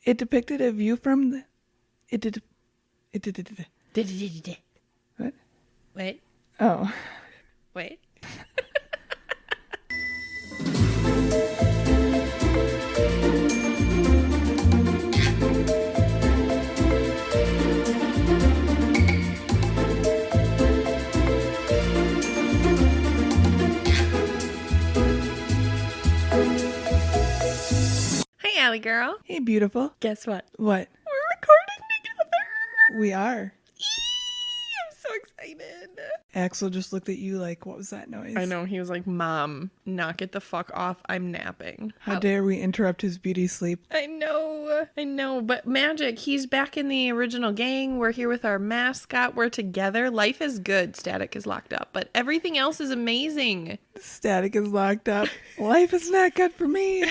It depicted a view from the... What? Wait. Oh. Wait. Hey, Allie girl. Hey, beautiful. Guess what? What? We're recording together. We are. I'm so excited. Axel just looked at you like, what was that noise? I know. He was like, Mom, knock it the fuck off. I'm napping. How dare we interrupt his beauty sleep? I know. But magic, he's back in the original gang. We're here with our mascot. We're together. Life is good. Static is locked up. But everything else is amazing. Static is locked up. Life is not good for me.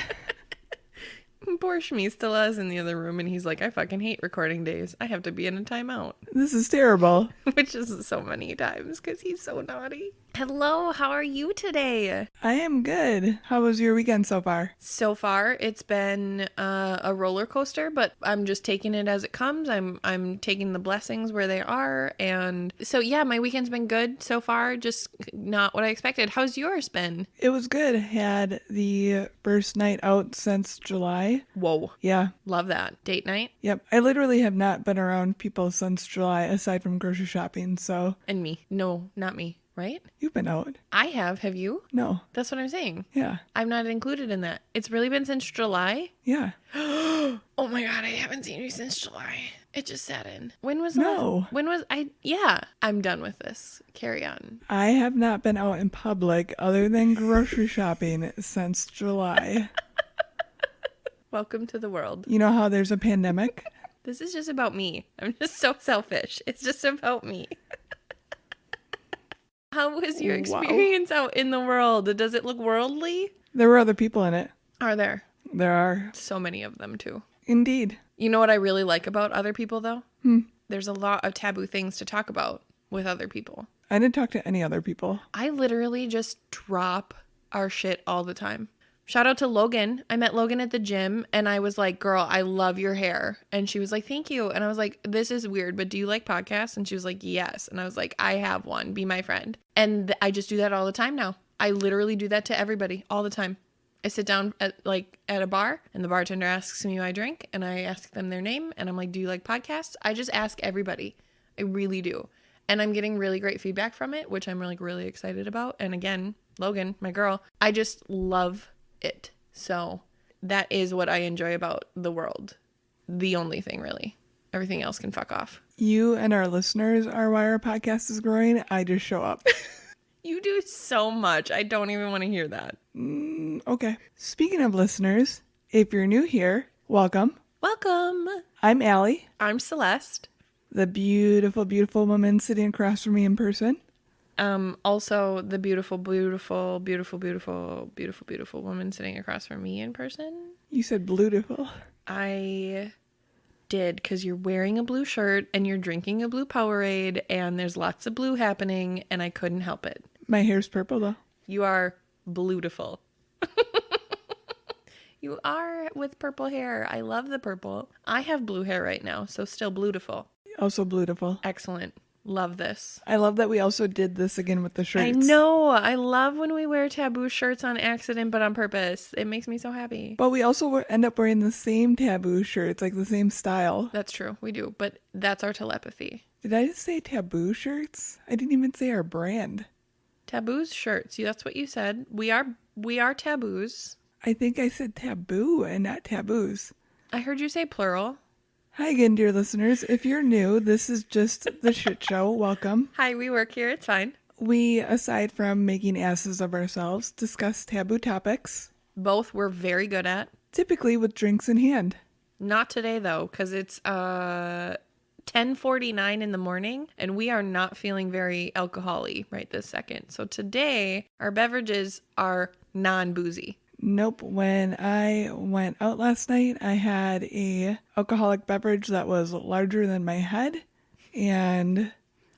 Poor Shmee is in the other room, and he's like, I fucking hate recording days. I have to be in a timeout. This is terrible. Which is so many times because he's so naughty. Hello, how are you today? I am good. How was your weekend so far? So far, it's been a roller coaster, but I'm just taking it as it comes. I'm taking the blessings where they are. And so, yeah, my weekend's been good so far, just not what I expected. How's yours been? It was good. Had the first night out since July. Whoa. Yeah. Love that. Date night? Yep. I literally have not been around people since July, aside from grocery shopping, so... And me. No, not me. Right? You've been out. I have. Have you? No. That's what I'm saying. Yeah. I'm not included in that. It's really been since July? Yeah. Oh my God, I haven't seen you since July. It just sat in. When was No. When was I? Yeah, I'm done with this. Carry on. I have not been out in public other than grocery shopping since July. Welcome to the world. You know how there's a pandemic? This is just about me. I'm just so selfish. It's just about me. How was your experience out in the world? Does it look worldly? There were other people in it. Are there? There are. So many of them, too. Indeed. You know what I really like about other people, though? There's a lot of taboo things to talk about with other people. I didn't talk to any other people. I literally just drop our shit all the time. Shout out to Logan. I met Logan at the gym and I was like, girl, I love your hair. And she was like, thank you. And I was like, this is weird, but do you like podcasts? And she was like, yes. And I was like, I have one. Be my friend. And I just do that all the time now. I literally do that to everybody all the time. I sit down at a bar and the bartender asks me who I drink and I ask them their name and I'm like, do you like podcasts? I just ask everybody. I really do. And I'm getting really great feedback from it, which I'm really excited about. And again, Logan, my girl, I just love it. So that is what I enjoy about the world. The only thing, really. Everything else can fuck off. You and our listeners are why our podcast is growing. I just show up. You do so much. I don't even want to hear that. Okay. Speaking of listeners, if you're new here, welcome. Welcome. I'm Allie, I'm Celeste. the beautiful, beautiful woman sitting across from me in person. Also the beautiful woman sitting across from me in person. You said beautiful. I did, because you're wearing a blue shirt and you're drinking a blue Powerade and there's lots of blue happening and I couldn't help it. My hair's purple though. You are beautiful. You are with purple hair. I love the purple. I have blue hair right now, so still beautiful. Also beautiful. Excellent. Love this. I love that we also did this again with the shirts. I know. I love when we wear taboo shirts on accident, but on purpose. It makes me so happy. But we also end up wearing the same taboo shirts, like the same style. That's true. We do. But that's our telepathy. Did I just say taboo shirts? I didn't even say our brand. Taboos shirts. That's what you said. We are taboos. I think I said taboo and not taboos. I heard you say plural. Hi again, dear listeners. If you're new, this is just the shit show. Welcome. Hi, we work here. It's fine. We, aside from making asses of ourselves, discuss taboo topics. Both we're very good at. Typically with drinks in hand. Not today, though, because it's 10:49 in the morning, and we are not feeling very alcohol-y right this second. So today, our beverages are non-boozy. Nope. When I went out last night, I had a alcoholic beverage that was larger than my head. And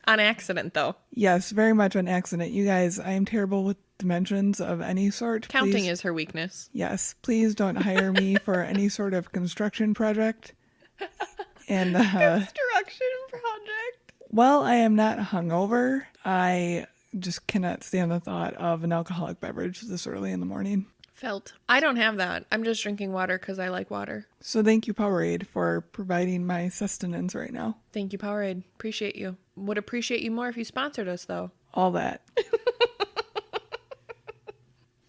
on accident, though. Yes, very much on accident. You guys, I am terrible with dimensions of any sort, Counting please, is her weakness. yes, please don't hire me for any sort of construction project. And, Construction project. while I am not hungover, I just cannot stand the thought of an alcoholic beverage this early in the morning. Felt. I don't have that. I'm just drinking water because I like water. So thank you, Powerade, for providing my sustenance right now. Thank you, Powerade. Appreciate you. Would appreciate you more if you sponsored us, though. All that.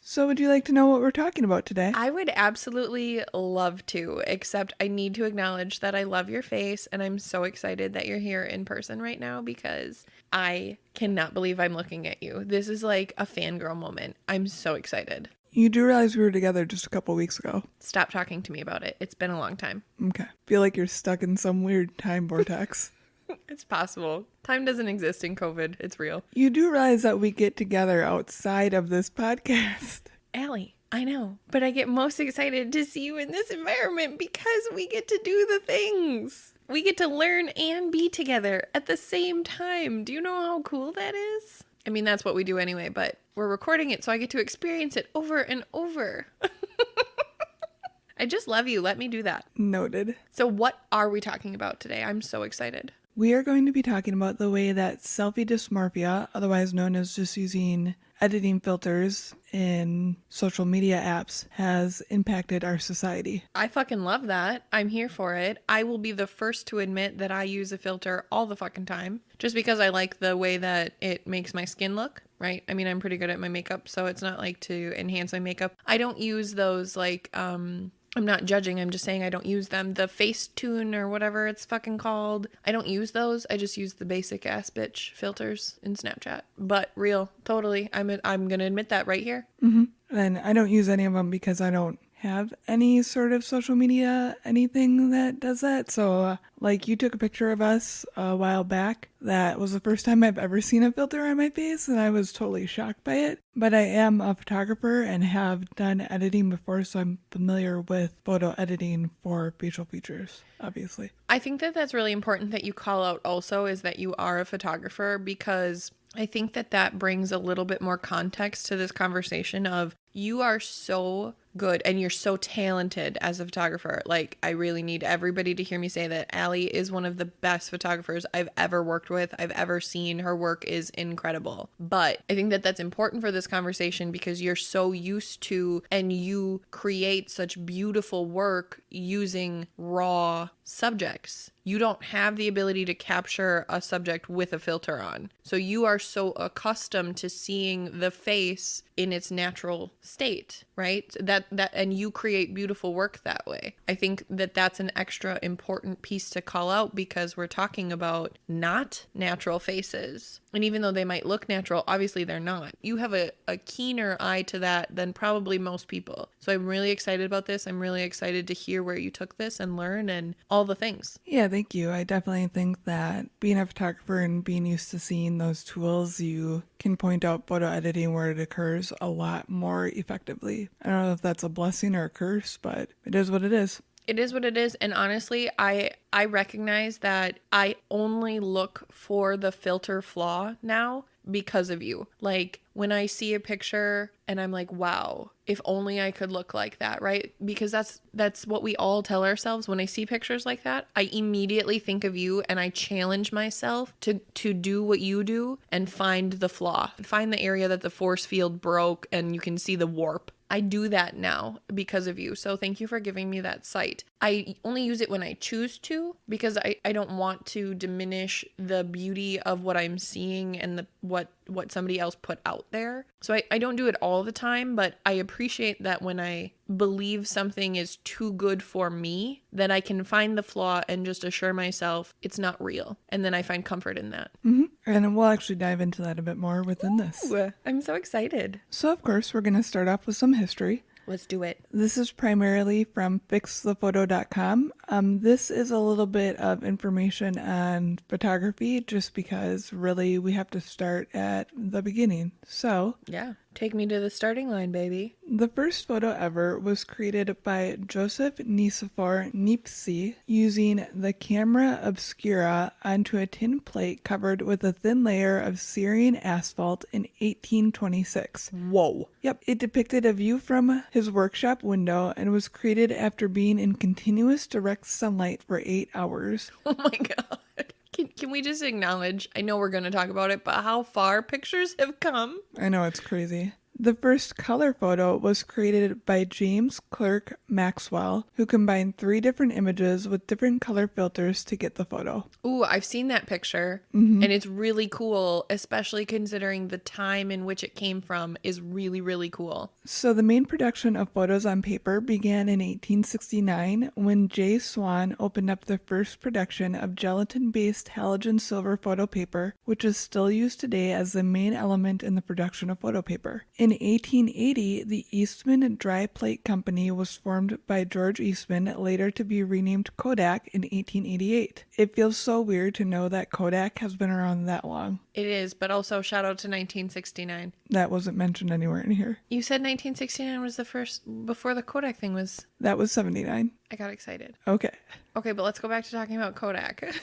So would you like to know what we're talking about today? I would absolutely love to, except I need to acknowledge that I love your face and I'm so excited that you're here in person right now because I cannot believe I'm looking at you. This is like a fangirl moment. I'm so excited. You do realize we were together just a couple weeks ago. Stop talking to me about it. It's been a long time. Okay. Feel like you're stuck in some weird time vortex. It's possible. Time doesn't exist in COVID. It's real. You do realize that we get together outside of this podcast. Allie, I know, but I get most excited to see you in this environment because we get to do the things. We get to learn and be together at the same time. Do you know how cool that is? I mean, that's what we do anyway, but we're recording it so I get to experience it over and over. I just love you. Let me do that. Noted. So what are we talking about today? I'm so excited. We are going to be talking about the way that selfie dysmorphia, otherwise known as just using editing filters in social media apps, has impacted our society. I fucking love that. I'm here for it. I will be the first to admit that I use a filter all the fucking time just because I like the way that it makes my skin look, right? I mean, I'm pretty good at my makeup, so it's not like to enhance my makeup. I don't use those like, I'm not judging, I'm just saying I don't use them. The Facetune or whatever it's fucking called. I don't use those. I just use the basic ass bitch filters in Snapchat. But real, totally. I'm gonna admit that right here. And I don't use any of them because I don't have any sort of social media, anything that does that. So, like, you took a picture of us a while back. That was the first time I've ever seen a filter on my face, and I was totally shocked by it. But I am a photographer and have done editing before, so I'm familiar with photo editing for facial features, obviously. I think that that's really important that you call out also is that you are a photographer because I think that that brings a little bit more context to this conversation of you are so good and you're so talented as a photographer. Like, I really need everybody to hear me say that Allie is one of the best photographers I've ever worked with, I've ever seen. Her work is incredible. But I think that that's important for this conversation because you're so used to and you create such beautiful work using raw subjects. You don't have the ability to capture a subject with a filter on. So you are so accustomed to seeing the face in its natural state, right? That and you create beautiful work that way. I think that that's an extra important piece to call out because we're talking about not natural faces. And even though they might look natural, obviously they're not. You have a keener eye to that than probably most people. So I'm really excited about this. I'm really excited to hear where you took this and learn and all the things. Yeah, thank you. I definitely think that being a photographer and being used to seeing those tools, you can point out photo editing where it occurs a lot more effectively. I don't know if that's a blessing or a curse, but it is what it is. It is what it is. And honestly, I recognize that I only look for the filter flaw now because of you. Like when I see a picture and I'm like, wow, if only I could look like that, right? Because that's what we all tell ourselves. When I see pictures like that, I immediately think of you and I challenge myself to do what you do and find the flaw, find the area that the force field broke and you can see the warp. I do that now because of you. So thank you for giving me that sight. I only use it when I choose to because I don't want to diminish the beauty of what I'm seeing and what somebody else put out there. So I don't do it all the time, but I appreciate that when I believe something is too good for me, that I can find the flaw and just assure myself it's not real. And then I find comfort in that. Mm-hmm. And we'll actually dive into that a bit more within this. Ooh, I'm so excited. So, of course, we're going to start off with some history. Let's do it. This is primarily from fixthephoto.com. This is a little bit of information on photography just because really we have to start at the beginning. So, yeah, Take me to the starting line, baby. The first photo ever was created by Joseph Nicephore Niepce using the camera obscura onto a tin plate covered with a thin layer of Syrian asphalt in 1826. Whoa. Yep, it depicted a view from his workshop window and was created after being in continuous direct sunlight for 8 hours. Oh my God. Can we just acknowledge, I know we're going to talk about it, but how far pictures have come? I know, it's crazy. The first color photo was created by James Clerk Maxwell, who combined 3 different images with different color filters to get the photo. Ooh, I've seen that picture, and it's really cool, especially considering the time in which it came from is really, really cool. So the main production of photos on paper began in 1869 when J. Swan opened up the first production of gelatin-based halogen silver photo paper, which is still used today as the main element in the production of photo paper. In 1880, the Eastman Dry Plate Company was formed by George Eastman, later to be renamed Kodak in 1888. It feels so weird to know that Kodak has been around that long. It is, but also shout out to 1969. That wasn't mentioned anywhere in here. You said 1969 was the first, before the Kodak thing was... That was 79. I got excited. Okay. Okay, but let's go back to talking about Kodak.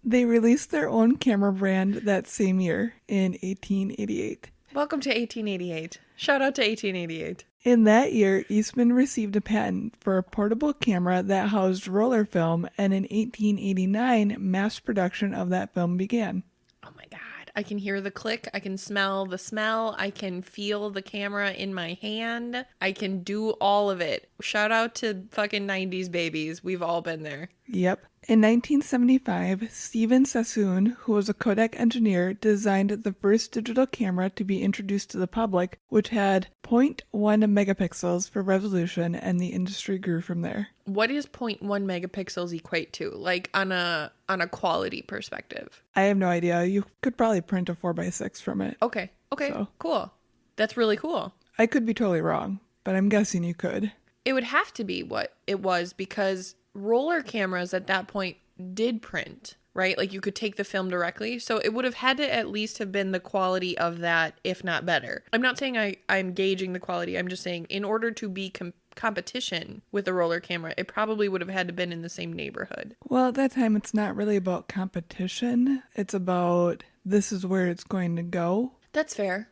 They released their own camera brand that same year in 1888. Welcome to 1888. Shout out to 1888. In that year, Eastman received a patent for a portable camera that housed roller film, and in 1889, mass production of that film began. Oh my God. I can hear the click. I can smell the smell. I can feel the camera in my hand. I can do all of it. Shout out to fucking 90s babies. We've all been there. Yep. In 1975, Stephen Sassoon, who was a Kodak engineer, designed the first digital camera to be introduced to the public, which had 0.1 megapixels for resolution, and the industry grew from there. What does 0.1 megapixels equate to? Like on a quality perspective? I have no idea. You could probably print a 4x6 from it. Okay. So. Cool. That's really cool. I could be totally wrong, but I'm guessing you could. It would have to be what it was because roller cameras at that point did print, right? Like you could take the film directly. So it would have had to at least have been the quality of that, if not better. I'm not saying I'm gauging the quality. I'm just saying in order to be competition with a roller camera, it probably would have had to been in the same neighborhood. Well, at that time, it's not really about competition. It's about this is where it's going to go. That's fair.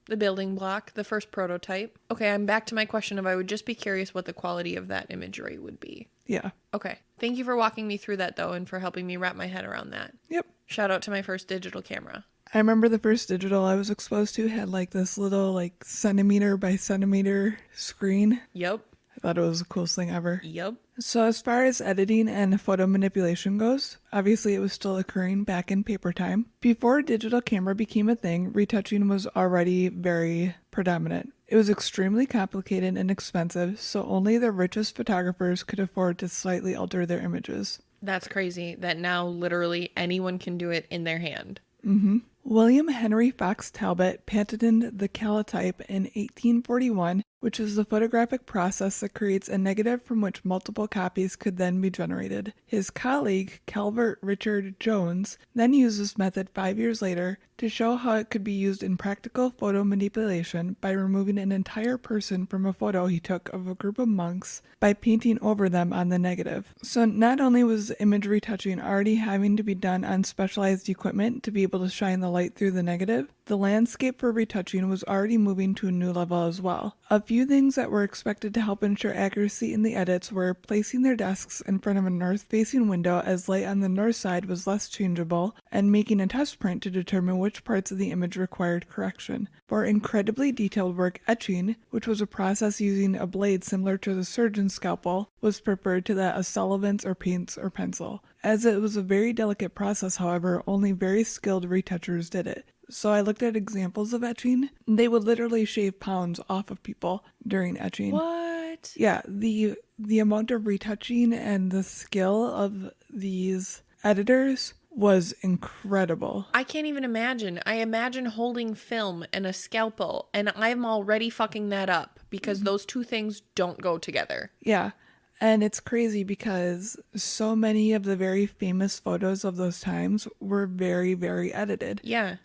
The building block, the first prototype. Okay, I'm back to my question of I would just be curious what the quality of that imagery would be. Yeah. Okay. Thank you for walking me through that, though, and for helping me wrap my head around that. Yep. Shout out to my first digital camera. I remember the first digital I was exposed to had like this little like centimeter by centimeter screen. Yep. I thought it was the coolest thing ever. Yep. So as far as editing and photo manipulation goes, obviously it was still occurring back in paper time. Before digital camera became a thing, retouching was already very predominant. It was extremely complicated and expensive, so only the richest photographers could afford to slightly alter their images. That's crazy that now literally anyone can do it in their hand. Mm-hmm. William Henry Fox Talbot patented the calotype in 1841, which is the photographic process that creates a negative from which multiple copies could then be generated. His colleague, Calvert Richard Jones, then used this method 5 years later to show how it could be used in practical photo manipulation by removing an entire person from a photo he took of a group of monks by painting over them on the negative. So not only was image retouching already having to be done on specialized equipment to be able to shine the light through the negative, the landscape for retouching was already moving to a new level as well. A few things that were expected to help ensure accuracy in the edits were placing their desks in front of a north-facing window as light on the north side was less changeable, and making a test print to determine which parts of the image required correction. For incredibly detailed work, etching, which was a process using a blade similar to the surgeon's scalpel, was preferred to that of solvents or paints or pencil. As it was a very delicate process, however, only very skilled retouchers did it. So I looked at examples of etching. They would literally shave pounds off of people during etching. What? Yeah, the amount of retouching and the skill of these editors was incredible. I can't even imagine. I imagine holding film and a scalpel, and I'm already fucking that up because those two things don't go together. Yeah. And it's crazy because so many of the very famous photos of those times were very, very edited. Yeah.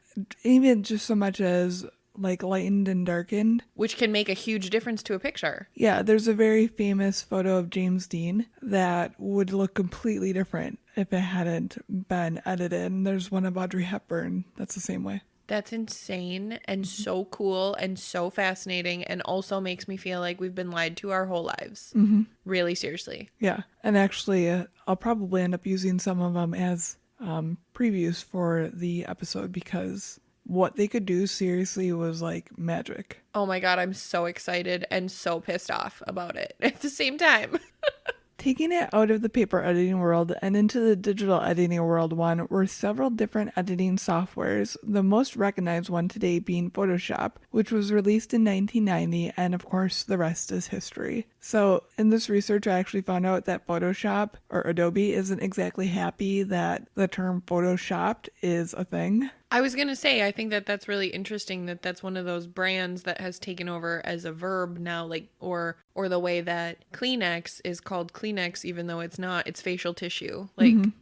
Even just so much as like lightened and darkened. Which can make a huge difference to a picture. Yeah, there's a very famous photo of James Dean that would look completely different if it hadn't been edited. And there's one of Audrey Hepburn that's the same way. That's insane and so cool and so fascinating, and also makes me feel like we've been lied to our whole lives. Really seriously. Yeah, and actually, I'll probably end up using some of them as previews for the episode because what they could do seriously was like magic. Oh my God, I'm so excited and so pissed off about it at the same time. Taking it out of the paper editing world and into the digital editing world were several different editing softwares, the most recognized one today being Photoshop, which was released in 1990, and of course the rest is history. So in this research, I actually found out that Photoshop, or Adobe, isn't exactly happy that the term photoshopped is a thing. I was going to say, I think that that's really interesting that that's one of those brands that has taken over as a verb now, like, or the way that Kleenex is called Kleenex, even though it's not, it's facial tissue.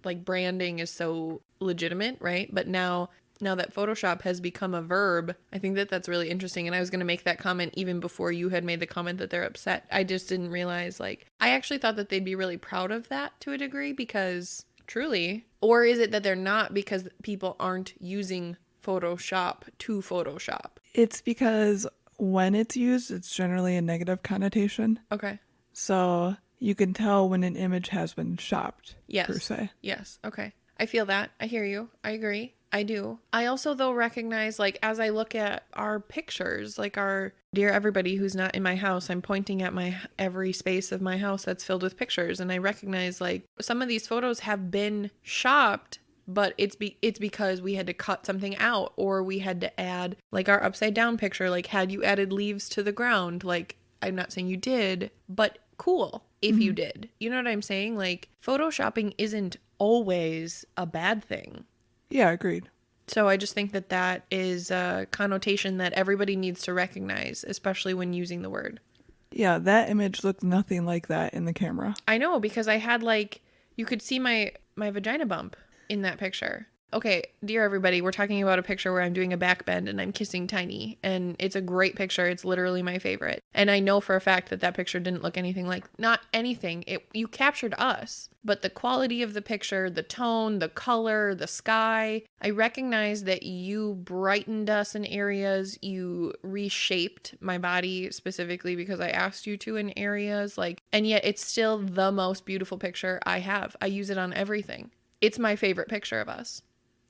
Like branding is so legitimate, right? But now that Photoshop has become a verb, I think that that's really interesting. And I was going to make that comment even before you had made the comment that they're upset. I just didn't realize, like, I actually thought that they'd be really proud of that to a degree because truly, or is it that they're not because people aren't using Photoshop to Photoshop? It's because when it's used, it's generally a negative connotation. Okay. So you can tell when an image has been shopped, Yes. per se. Yes. Okay. I feel that. I hear you. I agree. I do. I also, though, recognize, like, as I look at our pictures, like our dear everybody who's not in my house, I'm pointing at my every space of my house that's filled with pictures. And I recognize, like, some of these photos have been shopped, but it's because we had to cut something out, or we had to add, like, our upside down picture. Like, had you added leaves to the ground? Like, I'm not saying you did, but cool if you did. You know what I'm saying? Like, photoshopping isn't always a bad thing. Yeah, agreed. So I just think that that is a connotation that everybody needs to recognize, especially when using the word. Yeah, that image looked nothing like that in the camera. I know, because I had, like, you could see my vagina bump in that picture. Okay, dear everybody, we're talking about a picture where I'm doing a back bend and I'm kissing Tiny, and it's a great picture. It's literally my favorite. And I know for a fact that that picture didn't look anything like, not anything. You captured us, but the quality of the picture, the tone, the color, the sky, I recognize that you brightened us in areas. You reshaped my body specifically because I asked you to in areas, like, and yet it's still the most beautiful picture I have. I use it on everything. It's my favorite picture of us.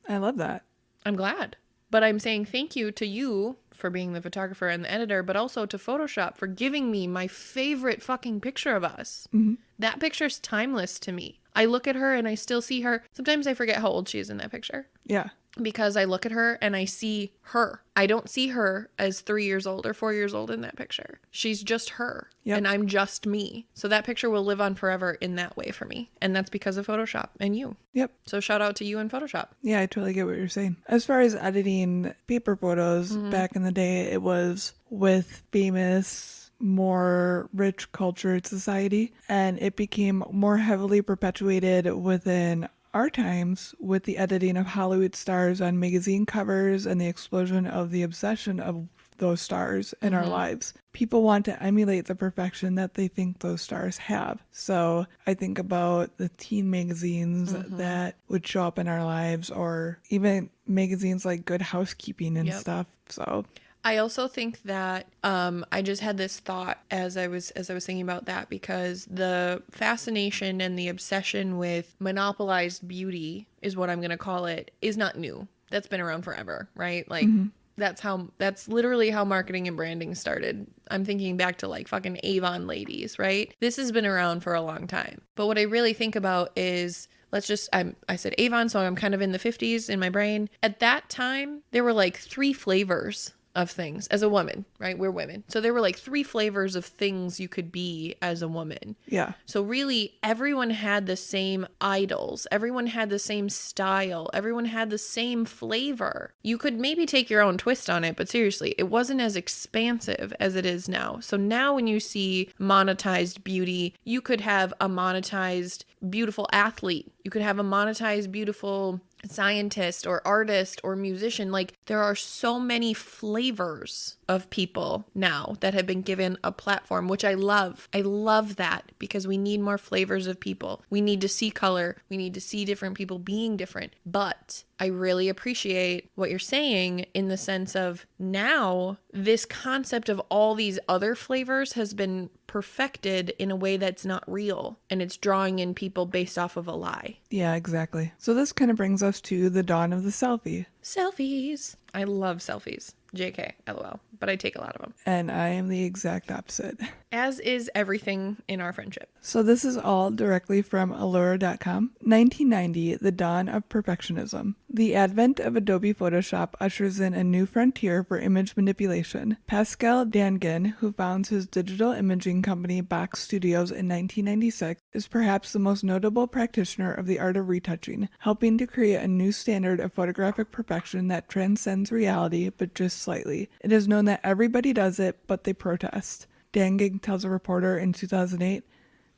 I love that. I'm glad. But I'm saying thank you to you for being the photographer and the editor, but also to Photoshop for giving me my favorite fucking picture of us. Mm-hmm. That picture's timeless to me. I look at her and I still see her. Sometimes I forget how old she is in that picture. Yeah. Because I look at her and I see her. I don't see her as 3 years old or 4 years old in that picture. She's just her. Yep. And I'm just me. So that picture will live on forever in that way for me. And that's because of Photoshop and you. Yep. So shout out to you and Photoshop. Yeah, I totally get what you're saying. As far as editing paper photos, back in the day, it was with famous, more rich cultured society, and it became more heavily perpetuated within our times with the editing of Hollywood stars on magazine covers and the explosion of the obsession of those stars in our lives. People want to emulate the perfection that they think those stars have. So I think about the teen magazines that would show up in our lives, or even magazines like Good Housekeeping and stuff. So I also think that I just had this thought as I was thinking about that, because the fascination and the obsession with monopolized beauty is what I'm going to call it, is not new. That's been around forever, right? Like that's literally how marketing and branding started. I'm thinking back to, like, fucking Avon ladies, right? This has been around for a long time. But what I really think about is, I said Avon, so I'm kind of in the 50s in my brain. At that time, there were like 3 flavors of things as a woman, right? We're women. So there were like 3 flavors of things you could be as a woman. yeah. So really, everyone had the same idols. Everyone had the same style. Everyone had the same flavor. You could maybe take your own twist on it, but seriously, it wasn't as expansive as it is now. So now when you see monetized beauty, you could have a monetized beautiful athlete. You could have a monetized beautiful scientist or artist or musician. Like, there are so many flavors of people now that have been given a platform, which I love. I love that, because we need more flavors of people. We need to see color. We need to see different people being different. But I really appreciate what you're saying in the sense of now this concept of all these other flavors has been perfected in a way that's not real, and it's drawing in people based off of a lie. Yeah, exactly. So this kind of brings us to the dawn of the selfie. Selfies. I love selfies. JK, LOL. But I take a lot of them. And I am the exact opposite. As is everything in our friendship. So this is all directly from Allura.com. 1990, the dawn of perfectionism. The advent of Adobe Photoshop ushers in a new frontier for image manipulation. Pascal Dangan, who founds his digital imaging company Box Studios in 1996, is perhaps the most notable practitioner of the art of retouching, helping to create a new standard of photographic perfection that transcends reality, but just slightly. It is known that everybody does it, but they protest. Dangang tells a reporter in 2008,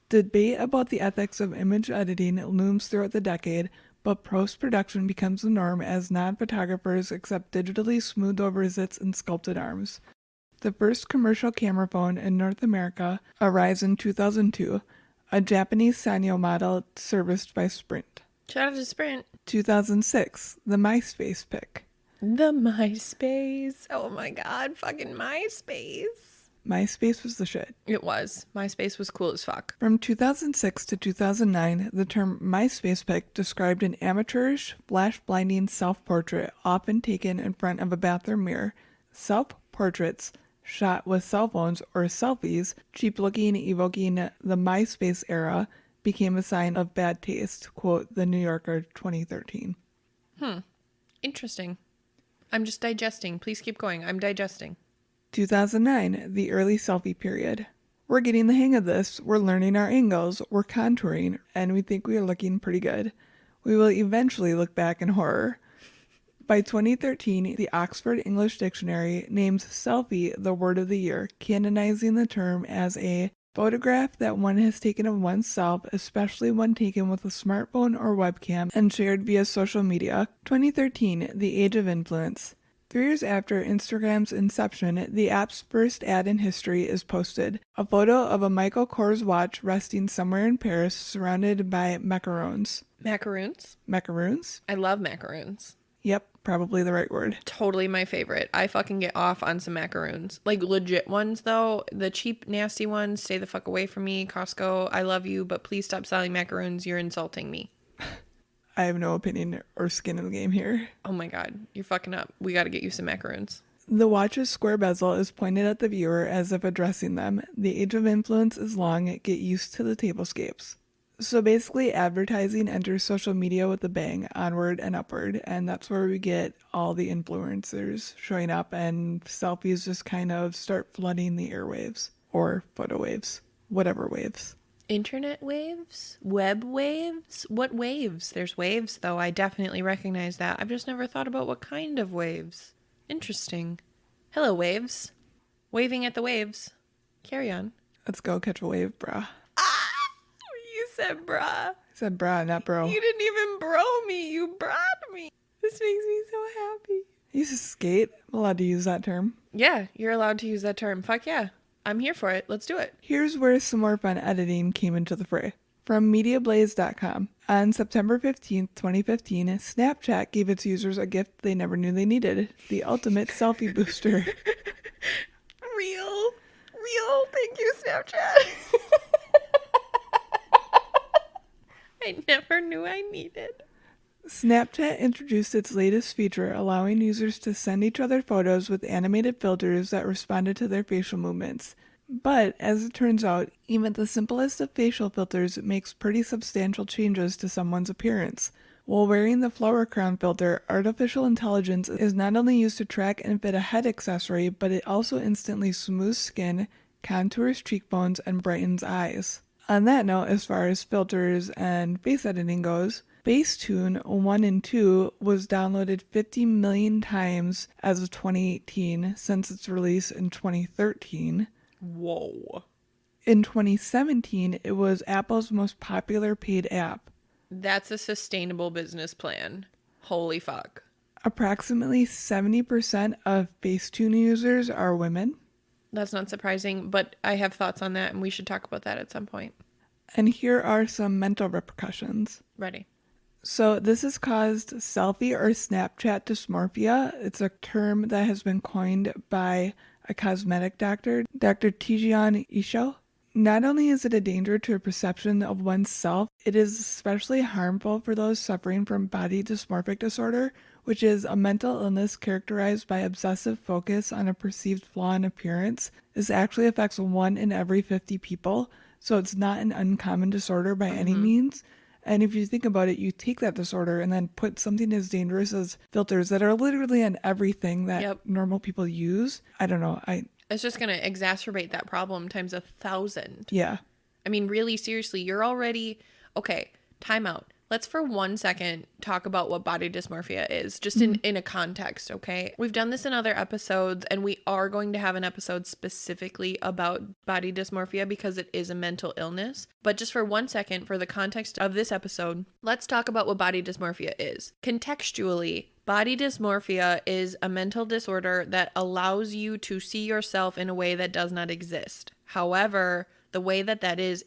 debate about the ethics of image editing looms throughout the decade, but post-production becomes the norm as non-photographers accept digitally smoothed over zits and sculpted arms. The first commercial camera phone in North America arrives in 2002, a Japanese Sanyo model serviced by Sprint. Shout out to Sprint. 2006, the MySpace pic. The MySpace. Oh my god, fucking MySpace. MySpace was the shit. It was. MySpace was cool as fuck. From 2006 to 2009, the term MySpace pic described an amateurish, flash-blinding self-portrait often taken in front of a bathroom mirror. Self-portraits shot with cell phones or selfies, cheap-looking, evoking the MySpace era, became a sign of bad taste, quote The New Yorker 2013. Interesting. I'm just digesting. Please keep going. I'm digesting. 2009, the early selfie period. We're getting the hang of this, we're learning our angles, we're contouring, and we think we are looking pretty good. We will eventually look back in horror. By 2013, the Oxford English Dictionary names selfie the word of the year, canonizing the term as a photograph that one has taken of oneself, especially one taken with a smartphone or webcam and shared via social media. 2013, the age of influence. 3 years after Instagram's inception, the app's first ad in history is posted. A photo of a Michael Kors watch resting somewhere in Paris surrounded by macaroons. Macaroons? Macaroons? I love macaroons. Yep, probably the right word. Totally my favorite. I fucking get off on some macaroons. Like legit ones though. The cheap, nasty ones, stay the fuck away from me. Costco, I love you, but please stop selling macaroons. You're insulting me. I have no opinion or skin in the game here. Oh my god, you're fucking up. We gotta get you some macaroons. The watch's square bezel is pointed at the viewer as if addressing them. The age of influence is long. Get used to the tablescapes. So basically, advertising enters social media with a bang, onward and upward, and that's where we get all the influencers showing up, and selfies just kind of start flooding the airwaves, or photo waves, whatever waves. Internet waves? Web waves? What waves? There's waves, though. I definitely recognize that. I've just never thought about what kind of waves. Interesting. Hello, waves. Waving at the waves. Carry on. Let's go catch a wave, brah. You said bruh. I said brah, not bro. You didn't even bro me. You brod me. This makes me so happy. I used to skate. I'm allowed to use that term. Yeah, you're allowed to use that term. Fuck yeah. I'm here for it. Let's do it. Here's where some more fun editing came into the fray. From MediaBlaze.com. On September 15th, 2015, Snapchat gave its users a gift they never knew they needed, the ultimate selfie booster. Real. Thank you, Snapchat. I never knew I needed. Snapchat introduced its latest feature, allowing users to send each other photos with animated filters that responded to their facial movements. But, as it turns out, even the simplest of facial filters makes pretty substantial changes to someone's appearance. While wearing the flower crown filter, artificial intelligence is not only used to track and fit a head accessory, but it also instantly smooths skin, contours cheekbones, and brightens eyes. On that note, as far as filters and face editing goes, Facetune 1 and 2 was downloaded 50 million times as of 2018 since its release in 2013. Whoa. In 2017, it was Apple's most popular paid app. That's a sustainable business plan. Holy fuck. Approximately 70% of Facetune users are women. That's not surprising, but I have thoughts on that and we should talk about that at some point. And here are some mental repercussions. Ready. So this has caused selfie or Snapchat dysmorphia. It's a term that has been coined by a cosmetic doctor, Dr. Tijian Isho. Not only is it a danger to a perception of oneself, it is especially harmful for those suffering from body dysmorphic disorder, which is a mental illness characterized by obsessive focus on a perceived flaw in appearance. This actually affects 1 in every 50 people, so it's not an uncommon disorder by any means. And if you think about it, you take that disorder and then put something as dangerous as filters that are literally on everything that normal people use. I don't know. It's just going to exacerbate that problem times 1,000. Yeah. I mean, really, seriously, you're already... Okay, time out. Let's for 1 second talk about what body dysmorphia is, just in a context, okay? We've done this in other episodes, and we are going to have an episode specifically about body dysmorphia because it is a mental illness. But just for 1 second, for the context of this episode, let's talk about what body dysmorphia is. Contextually, body dysmorphia is a mental disorder that allows you to see yourself in a way that does not exist. However, the way that is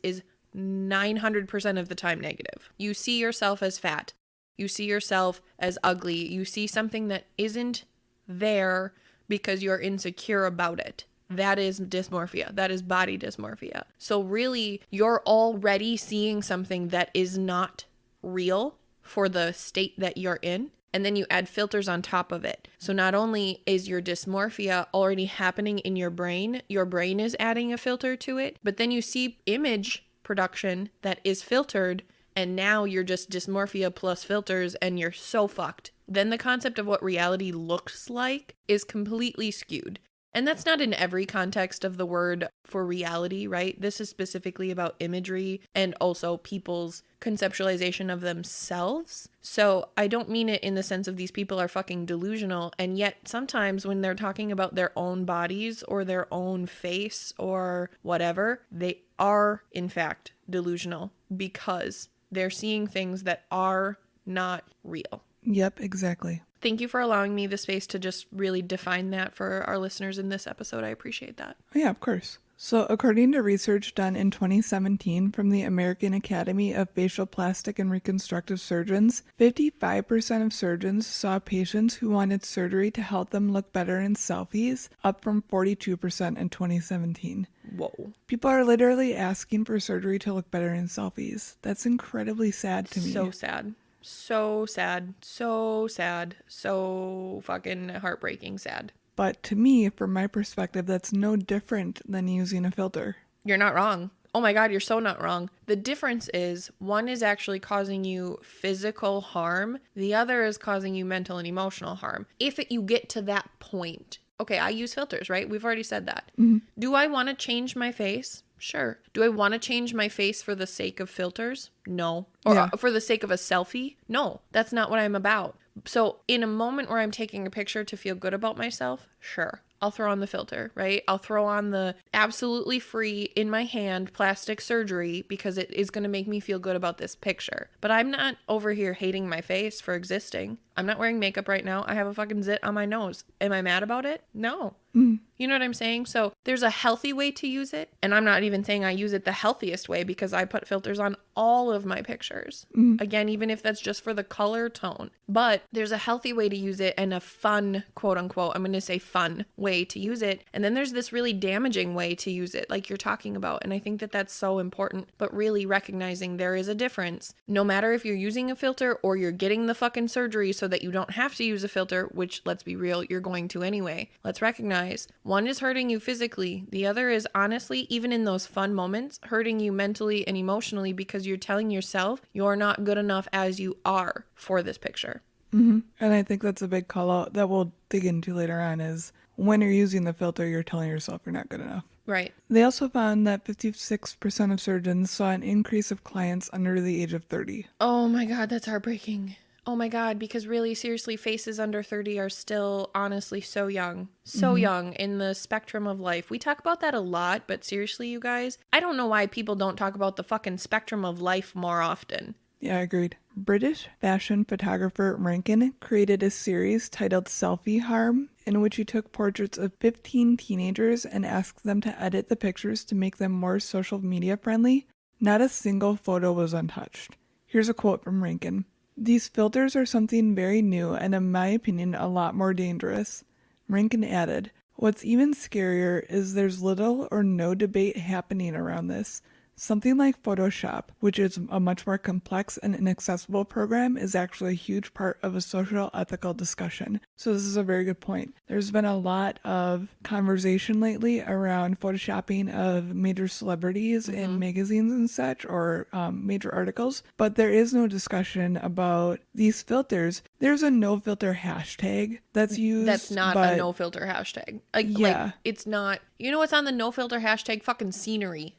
900% of the time negative. You see yourself as fat. You see yourself as ugly. You see something that isn't there because you're insecure about it. That is dysmorphia. That is body dysmorphia. So really, you're already seeing something that is not real for the state that you're in. And then you add filters on top of it. So not only is your dysmorphia already happening in your brain is adding a filter to it, but then you see image production that is filtered, and now you're just dysmorphia plus filters, and you're so fucked. Then the concept of what reality looks like is completely skewed. And that's not in every context of the word for reality, right? This is specifically about imagery and also people's conceptualization of themselves. So I don't mean it in the sense of these people are fucking delusional. And yet sometimes when they're talking about their own bodies or their own face or whatever, they are in fact delusional because they're seeing things that are not real. Yep, exactly. Thank you for allowing me the space to just really define that for our listeners in this episode. I appreciate that. Oh, yeah, of course. So according to research done in 2017 from the American Academy of Facial Plastic and Reconstructive Surgeons, 55% of surgeons saw patients who wanted surgery to help them look better in selfies, up from 42% in 2017. Whoa. People are literally asking for surgery to look better in selfies. That's incredibly sad to me. So sad. So sad. So sad. So fucking heartbreaking sad. But to me, from my perspective, that's no different than using a filter. You're not wrong. Oh my God, you're so not wrong. The difference is one is actually causing you physical harm. The other is causing you mental and emotional harm. You get to that point. Okay, I use filters, right? We've already said that. Mm-hmm. Do I want to change my face? Sure. Do I want to change my face for the sake of filters? No. Or for the sake of a selfie? No, that's not what I'm about. So in a moment where I'm taking a picture to feel good about myself, sure, I'll throw on the filter, right? I'll throw on the absolutely free in my hand plastic surgery because it is going to make me feel good about this picture. But I'm not over here hating my face for existing. I'm not wearing makeup right now. I have a fucking zit on my nose. Am I mad about it? No. You know what I'm saying? So there's a healthy way to use it. And I'm not even saying I use it the healthiest way because I put filters on all of my pictures. Again, even if that's just for the color tone. But there's a healthy way to use it and a fun, quote unquote, I'm going to say fun way to use it. And then there's this really damaging way to use it like you're talking about. And I think that that's so important. But really recognizing there is a difference. No matter if you're using a filter or you're getting the fucking surgery so that you don't have to use a filter, which let's be real, you're going to anyway. Let's recognize one is hurting you physically. The other is honestly, even in those fun moments, hurting you mentally and emotionally because you're telling yourself you're not good enough as you are for this picture. And I think that's a big call out that we'll dig into later on is when you're using the filter, you're telling yourself you're not good enough. Right. They also found that 56% of surgeons saw an increase of clients under the age of 30. Oh my God, that's heartbreaking. Oh my God, because really, seriously, faces under 30 are still honestly so young. So young in the spectrum of life. We talk about that a lot, but seriously, you guys, I don't know why people don't talk about the fucking spectrum of life more often. Yeah, agreed. British fashion photographer Rankin created a series titled Selfie Harm, in which he took portraits of 15 teenagers and asked them to edit the pictures to make them more social media friendly. Not a single photo was untouched. Here's a quote from Rankin. "These filters are something very new and, in my opinion, a lot more dangerous." Rankin added, "What's even scarier is there's little or no debate happening around this. Something like Photoshop, which is a much more complex and inaccessible program, is actually a huge part of a social ethical discussion." So this is a very good point. There's been a lot of conversation lately around photoshopping of major celebrities in magazines and such, or major articles, but there is no discussion about these filters. There's a no filter hashtag that's used. That's not a no filter hashtag. Like it's not. You know what's on the no filter hashtag? Fucking scenery.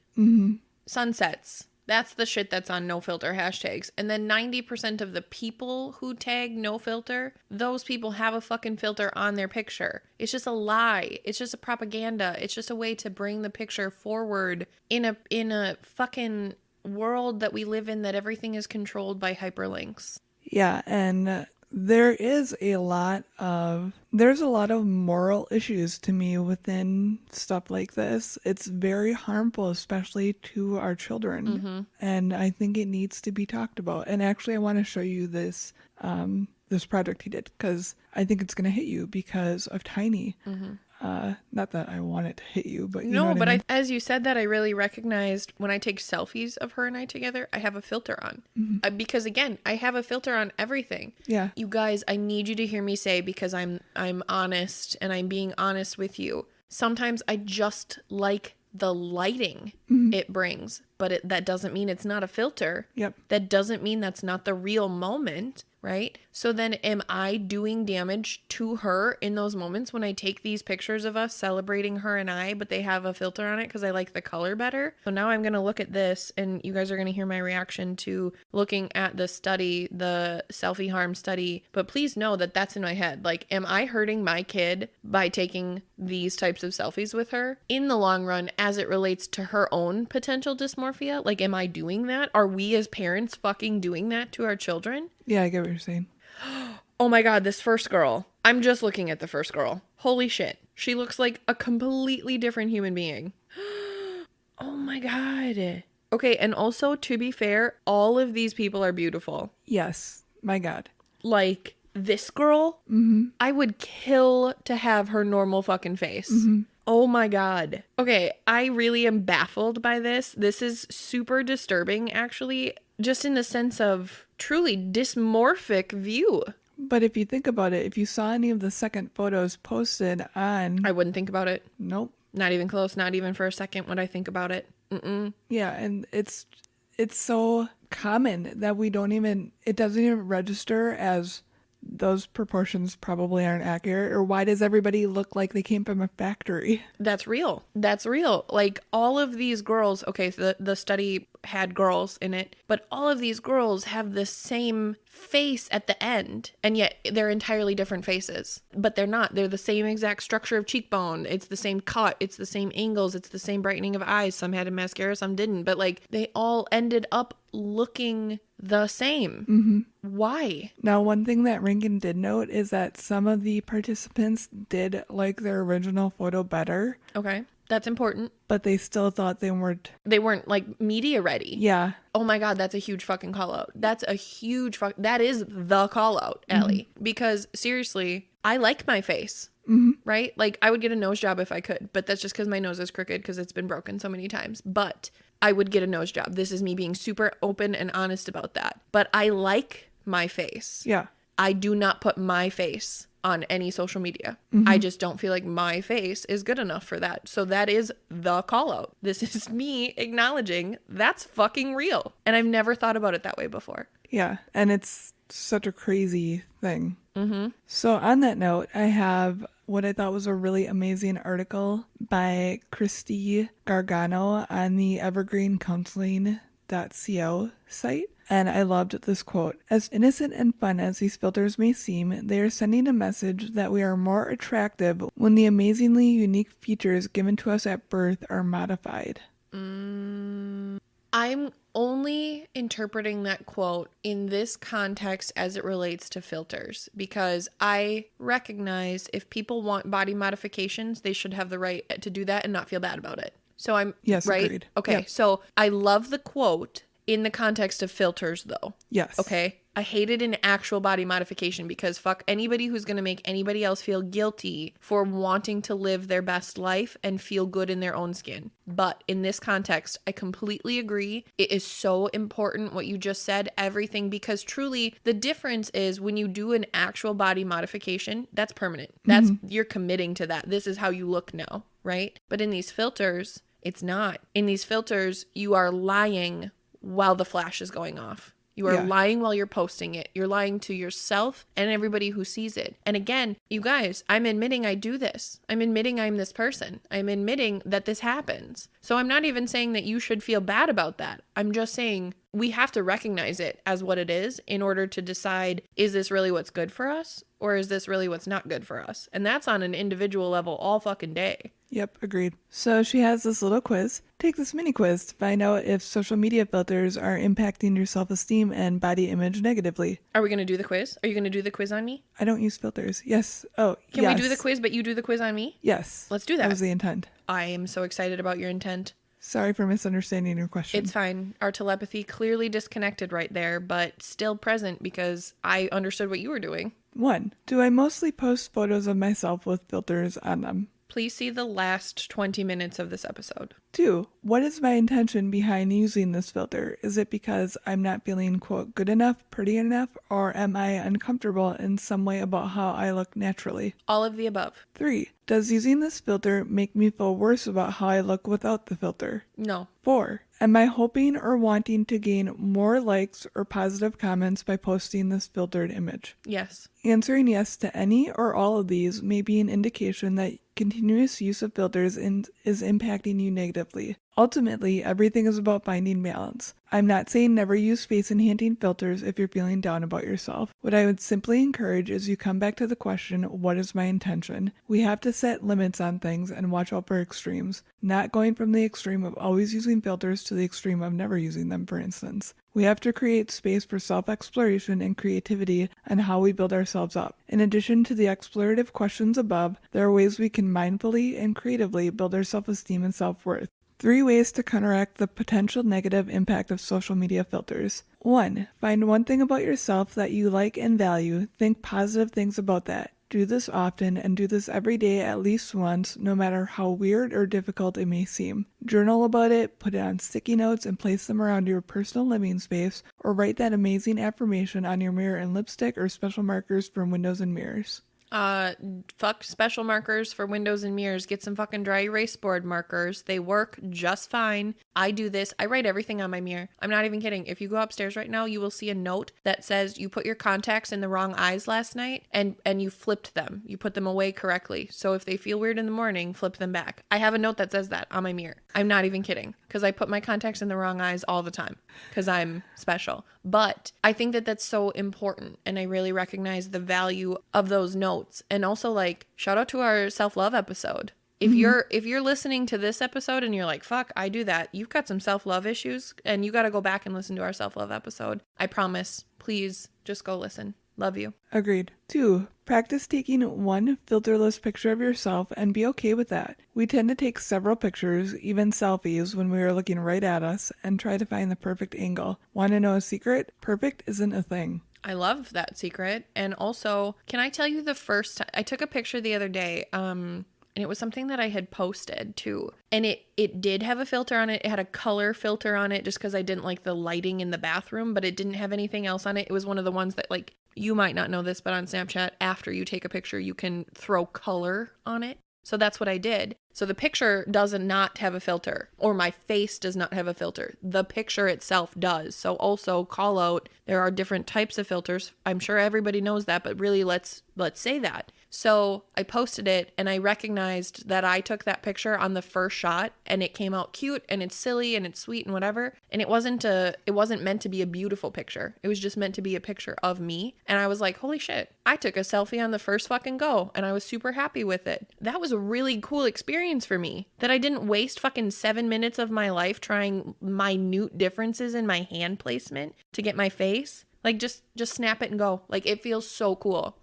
Sunsets. That's the shit that's on no filter hashtags. And then 90% of the people who tag no filter, those people have a fucking filter on their picture. It's just a lie. It's just a propaganda. It's just a way to bring the picture forward in a fucking world that we live in, that everything is controlled by hyperlinks. Yeah, and there's a lot of moral issues to me within stuff like this. It's very harmful, especially to our children, and I think it needs to be talked about. And actually, I want to show you this this project he did, because I think it's going to hit you because of Tiny. Not that I want it to hit you, but you know what I mean? As you said that, I really recognized when I take selfies of her and I together, I have a filter on. Because again, I have a filter on everything. Yeah. You guys, I need you to hear me say, because I'm honest and I'm being honest with you. Sometimes I just like the lighting it brings, but that doesn't mean it's not a filter. Yep. That doesn't mean that's not the real moment. Right? So then am I doing damage to her in those moments when I take these pictures of us celebrating her and I, but they have a filter on it because I like the color better? So now I'm going to look at this, and you guys are going to hear my reaction to looking at the study, the selfie harm study. But please know that that's in my head. Like, am I hurting my kid by taking these types of selfies with her in the long run as it relates to her own potential dysmorphia? Like, am I doing that? Are we as parents fucking doing that to our children? Yeah, I get what you're saying. Oh my God, this first girl. I'm just looking at the first girl. Holy shit. She looks like a completely different human being. Oh my God. Okay, and also, to be fair, all of these people are beautiful. Yes. My God. Like, this girl, I would kill to have her normal fucking face. Oh my God. Okay, I really am baffled by this. This is super disturbing, actually, just in the sense of truly dysmorphic view. But if you think about it, if you saw any of the second photos posted on... I wouldn't think about it. Nope. Not even close. Not even for a second would I think about it. Yeah, and it's so common that it doesn't even register as those proportions probably aren't accurate, or why does everybody look like they came from a factory? That's real. That's real. Like, all of these girls, okay, so the study had girls in it, but all of these girls have the same face at the end, and yet they're entirely different faces. But they're not. They're the same exact structure of cheekbone. It's the same cut. It's the same angles. It's the same brightening of eyes. Some had a mascara, some didn't. But, like, they all ended up looking the same. Why? Now, one thing that Rankin did note is that some of the participants did like their original photo better. Okay. That's important. But they still thought they weren't, like, media ready. Yeah. Oh my God, that's a huge fucking call out. That is the call out, Allie. Because seriously, I like my face. Right? Like, I would get a nose job if I could, but that's just because my nose is crooked because it's been broken so many times. But I would get a nose job. This is me being super open and honest about that. But I like my face. Yeah. I do not put my face on any social media. I just don't feel like my face is good enough for that. So that is the call out. This is me acknowledging that's fucking real. And I've never thought about it that way before. Yeah. And it's such a crazy thing. So on that note, I have what I thought was a really amazing article by Christy Gargano on the evergreencounseling.co site. And I loved this quote. "As innocent and fun as these filters may seem, they are sending a message that we are more attractive when the amazingly unique features given to us at birth are modified." only interpreting that quote in this context as it relates to filters, because I recognize if people want body modifications, they should have the right to do that and not feel bad about it. So I'm Yes, right. agreed. Okay. Yep. So I love the quote in the context of filters though. Yes. Okay. I hate it in actual body modification because fuck anybody who's going to make anybody else feel guilty for wanting to live their best life and feel good in their own skin. But in this context, I completely agree. It is so important what you just said, everything, because truly the difference is when you do an actual body modification, that's permanent. That's you're committing to that. This is how you look now, right? But in these filters, it's not. In these filters, you are lying while the flash is going off. You are lying while you're posting it. You're lying to yourself and everybody who sees it. And again, you guys, I'm admitting I do this. I'm admitting I'm this person. I'm admitting that this happens. So I'm not even saying that you should feel bad about that. I'm just saying we have to recognize it as what it is in order to decide, is this really what's good for us? Or is this really what's not good for us? And that's on an individual level all fucking day. Yep, agreed. So she has this little quiz. Take this mini quiz to find out if social media filters are impacting your self-esteem and body image negatively. Are we going to do the quiz? Are you going to do the quiz on me? I don't use filters. Yes. Oh, Can we do the quiz, but you do the quiz on me? Yes. Let's do that. That was the intent. I am so excited about your intent. Sorry for misunderstanding your question. It's fine. Our telepathy clearly disconnected right there, but still present because I understood what you were doing. 1. Do I mostly post photos of myself with filters on them? Please see the last 20 minutes of this episode. 2. What is my intention behind using this filter? Is it because I'm not feeling, quote, good enough, pretty enough, or am I uncomfortable in some way about how I look naturally? All of the above. 3. Does using this filter make me feel worse about how I look without the filter? No. 4. Am I hoping or wanting to gain more likes or positive comments by posting this filtered image? Yes. Answering yes to any or all of these may be an indication that continuous use of filters is impacting you negatively. Ultimately, everything is about finding balance. I'm not saying never use face-enhancing filters if you're feeling down about yourself. What I would simply encourage is you come back to the question, what is my intention? We have to set limits on things and watch out for extremes, not going from the extreme of always using filters to the extreme of never using them, for instance. We have to create space for self-exploration and creativity on how we build ourselves up. In addition to the explorative questions above, there are ways we can mindfully and creatively build our self-esteem and self-worth. 3 ways to counteract the potential negative impact of social media filters. 1. Find one thing about yourself that you like and value. Think positive things about that. Do this often and do this every day at least once, no matter how weird or difficult it may seem. Journal about it, put it on sticky notes and place them around your personal living space, or write that amazing affirmation on your mirror in lipstick or special markers from windows and mirrors. Fuck special markers for windows and mirrors. Get some fucking dry erase board markers. They work just fine. I do this. I write everything on my mirror. I'm not even kidding. If you go upstairs right now, you will see a note that says you put your contacts in the wrong eyes last night and you flipped them. You put them away correctly. So if they feel weird in the morning, flip them back. I have a note that says that on my mirror. I'm not even kidding because I put my contacts in the wrong eyes all the time because I'm special. But I think that that's so important and I really recognize the value of those notes. And also like shout out to our self-love episode. If you're listening to this episode and you're like, fuck, I do that, you've got some self-love issues and you got to go back and listen to our self-love episode. I promise. Please just go listen. Love you. Agreed. 2. Practice taking one filterless picture of yourself and be okay with that. We tend to take several pictures, even selfies, when we are looking right at us and try to find the perfect angle. Want to know a secret? Perfect isn't a thing. I love that secret. And also, can I tell you the first time I took a picture the other day, and it was something that I had posted too. And it did have a filter on it. It had a color filter on it just because I didn't like the lighting in the bathroom, but it didn't have anything else on it. It was one of the ones that like, you might not know this, but on Snapchat, after you take a picture, you can throw color on it. So that's what I did. So the picture does not have a filter, or my face does not have a filter. The picture itself does. So also call out, there are different types of filters. I'm sure everybody knows that, but really let's say that. So I posted it and I recognized that I took that picture on the first shot and it came out cute and it's silly and it's sweet and whatever. And it wasn't meant to be a beautiful picture. It was just meant to be a picture of me. And I was like, holy shit, I took a selfie on the first fucking go and I was super happy with it. That was a really cool experience for me, that I didn't waste fucking 7 minutes of my life trying minute differences in my hand placement to get my face. Like just snap it and go. Like it feels so cool.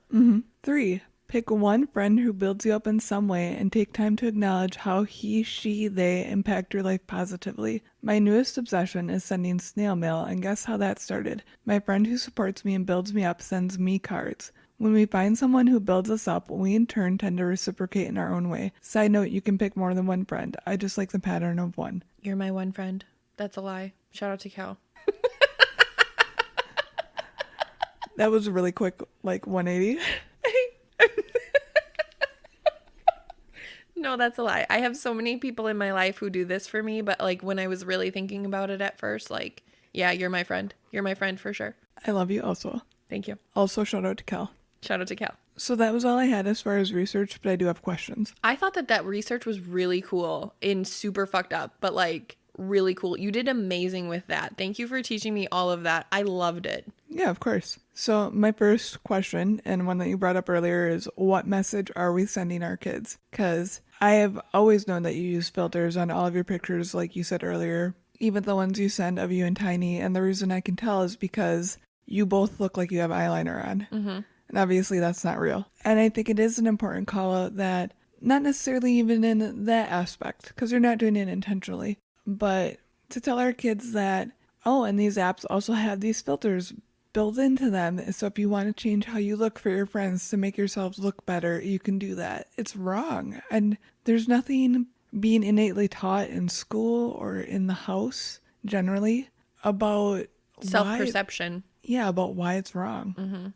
3. Pick one friend who builds you up in some way and take time to acknowledge how he, she, they impact your life positively. My newest obsession is sending snail mail, and guess how that started? My friend who supports me and builds me up sends me cards. When we find someone who builds us up, we in turn tend to reciprocate in our own way. Side note, you can pick more than one friend. I just like the pattern of one. You're my one friend. That's a lie. Shout out to Cal. That was a really quick, 180. No, that's a lie. I have so many people in my life who do this for me, but when I was really thinking about it at first, yeah, you're my friend. You're my friend for sure. I love you also. Thank you. Also, shout out to Cal. Shout out to Cal. So that was all I had as far as research, but I do have questions. I thought that research was really cool and super fucked up, but really cool. You did amazing with that. Thank you for teaching me all of that. I loved it. Yeah, of course. So my first question, and one that you brought up earlier, is what message are we sending our kids? Because I have always known that you use filters on all of your pictures, like you said earlier, even the ones you send of you and Tiny. And the reason I can tell is because you both look like you have eyeliner on. Mm-hmm. And obviously that's not real. And I think it is an important call out that not necessarily even in that aspect, because you're not doing it intentionally, but to tell our kids that, oh, and these apps also have these filters built into them. So if you want to change how you look for your friends to make yourselves look better, you can do that. It's wrong. And there's nothing being innately taught in school or in the house generally about self-perception. About why it's wrong. Mm-hmm.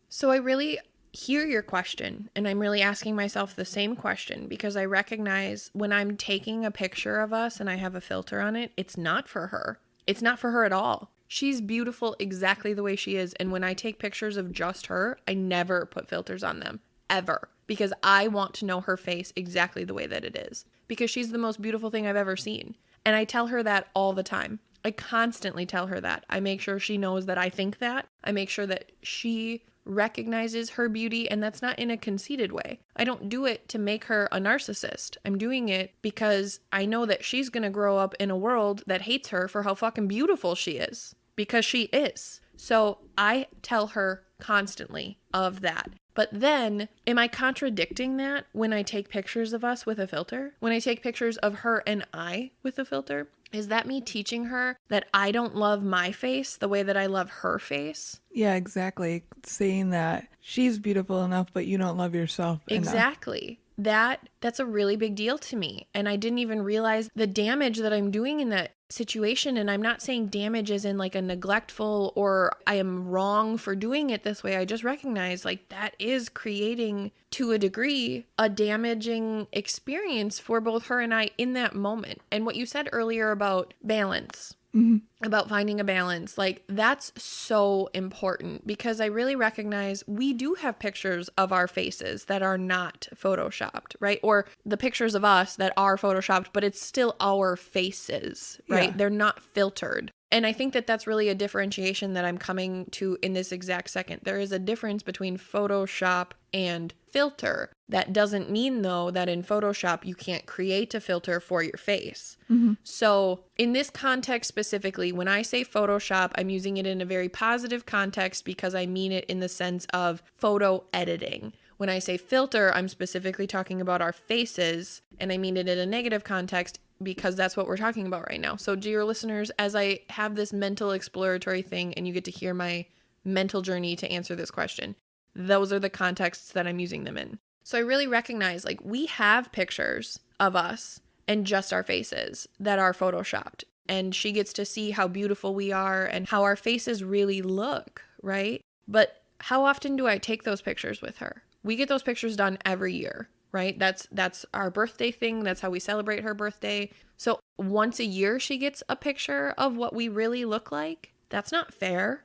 So I really hear your question, and I'm really asking myself the same question, because I recognize when I'm taking a picture of us and I have a filter on it, it's not for her. It's not for her at all. She's beautiful exactly the way she is. And when I take pictures of just her, I never put filters on them, ever, because I want to know her face exactly the way that it is, because she's the most beautiful thing I've ever seen. And I tell her that all the time. I constantly tell her that. I make sure she knows that I think that. I make sure that she recognizes her beauty, and that's not in a conceited way. I don't do it to make her a narcissist. I'm doing it because I know that she's gonna grow up in a world that hates her for how fucking beautiful she is, because she is. So I tell her constantly of that. But then, am I contradicting that when I take pictures of us with a filter? When I take pictures of her and I with a filter? Is that me teaching her that I don't love my face the way that I love her face? yeah, exactly. Saying that she's beautiful enough, but you don't love yourself enough. Exactly. That's a really big deal to me. And I didn't even realize the damage that I'm doing in that situation. And I'm not saying damage as in a neglectful or I am wrong for doing it this way. I just recognize that is creating, to a degree, a damaging experience for both her and I in that moment. And what you said earlier about balance. Mm-hmm. About finding a balance, that's so important, because I really recognize we do have pictures of our faces that are not photoshopped, right? Or the pictures of us that are photoshopped, but it's still our faces, right? Yeah. They're not filtered. And I think that that's really a differentiation that I'm coming to in this exact second. There is a difference between Photoshop and filter. That doesn't mean, though, that in Photoshop you can't create a filter for your face. Mm-hmm. So in this context specifically, when I say Photoshop, I'm using it in a very positive context because I mean it in the sense of photo editing. When I say filter, I'm specifically talking about our faces, and I mean it in a negative context because that's what we're talking about right now. So dear listeners, as I have this mental exploratory thing and you get to hear my mental journey to answer this question, those are the contexts that I'm using them in. So I really recognize we have pictures of us and just our faces that are photoshopped, and she gets to see how beautiful we are and how our faces really look, right? But how often do I take those pictures with her? We get those pictures done every year, right? That's our birthday thing. That's how we celebrate her birthday. So once a year she gets a picture of what we really look like. That's not fair.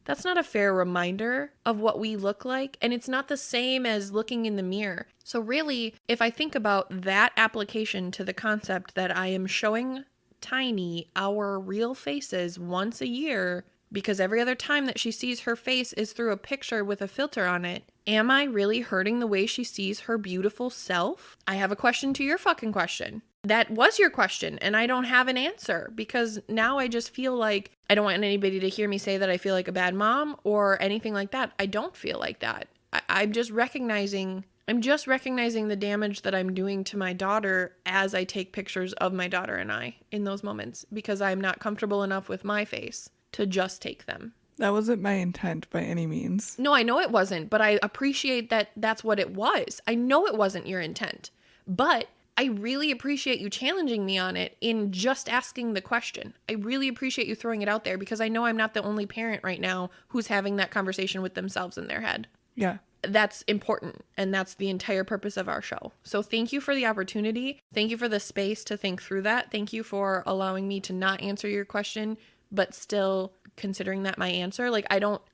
That's not a fair reminder of what we look like. And it's not the same as looking in the mirror. So really, if I think about that application to the concept that I am showing Tiny our real faces once a year, because every other time that she sees her face is through a picture with a filter on it, am I really hurting the way she sees her beautiful self? I have a question to your fucking question. That was your question, and I don't have an answer, because now I just feel like I don't want anybody to hear me say that I feel like a bad mom or anything like that. I don't feel like that. I'm just recognizing the damage that I'm doing to my daughter as I take pictures of my daughter and I in those moments, because I'm not comfortable enough with my face to just take them. That wasn't my intent by any means. No, I know it wasn't, but I appreciate that that's what it was. I know it wasn't your intent, but I really appreciate you challenging me on it in just asking the question. I really appreciate you throwing it out there, because I know I'm not the only parent right now who's having that conversation with themselves in their head. Yeah. That's important, and that's the entire purpose of our show. So thank you for the opportunity. Thank you for the space to think through that. Thank you for allowing me to not answer your question, but still considering that my answer.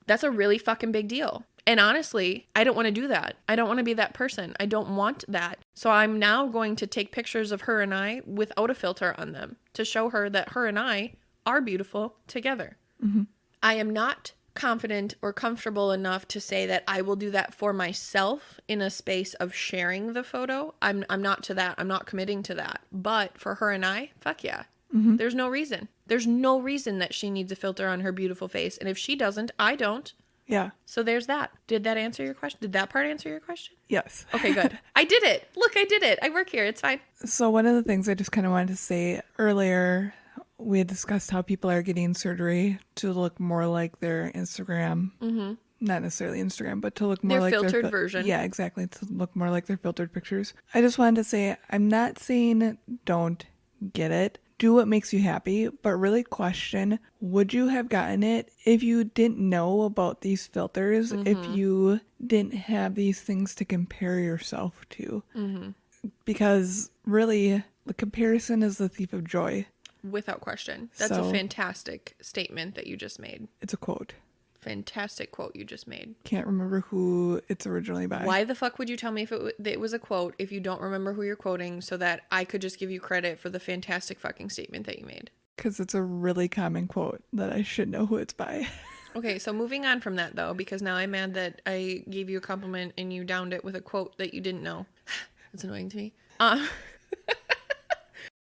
That's a really fucking big deal. And honestly, I don't want to do that. I don't want to be that person. I don't want that. So I'm now going to take pictures of her and I without a filter on them to show her that her and I are beautiful together. Mm-hmm. I am not confident or comfortable enough to say that I will do that for myself in a space of sharing the photo. I'm not to that. I'm not committing to that. But for her and I, fuck yeah. Mm-hmm. There's no reason. There's no reason that she needs a filter on her beautiful face. And if she doesn't, I don't. Yeah. So there's that. Did that answer your question? Did that part answer your question? Yes. Okay, good. I did it. Look, I did it. I work here. It's fine. So one of the things I just kind of wanted to say earlier, we had discussed how people are getting surgery to look more like their Instagram. Mm-hmm. Not necessarily Instagram, but to look more like filtered their version. Yeah, exactly. To look more like their filtered pictures. I just wanted to say, I'm not saying don't get it. Do what makes you happy, but really question, would you have gotten it if you didn't know about these filters, if you didn't have these things to compare yourself to? Mm-hmm. Because really, the comparison is the thief of joy. Without question. That's a fantastic statement that you just made. It's a quote. Fantastic quote you just made. Can't remember who it's originally by. Why the fuck would you tell me if it was a quote if you don't remember who you're quoting, so that I could just give you credit for the fantastic fucking statement that you made? Because it's a really common quote that I should know who it's by. Okay, so moving on from that, though, because now I'm mad that I gave you a compliment and you downed it with a quote that you didn't know. That's annoying to me.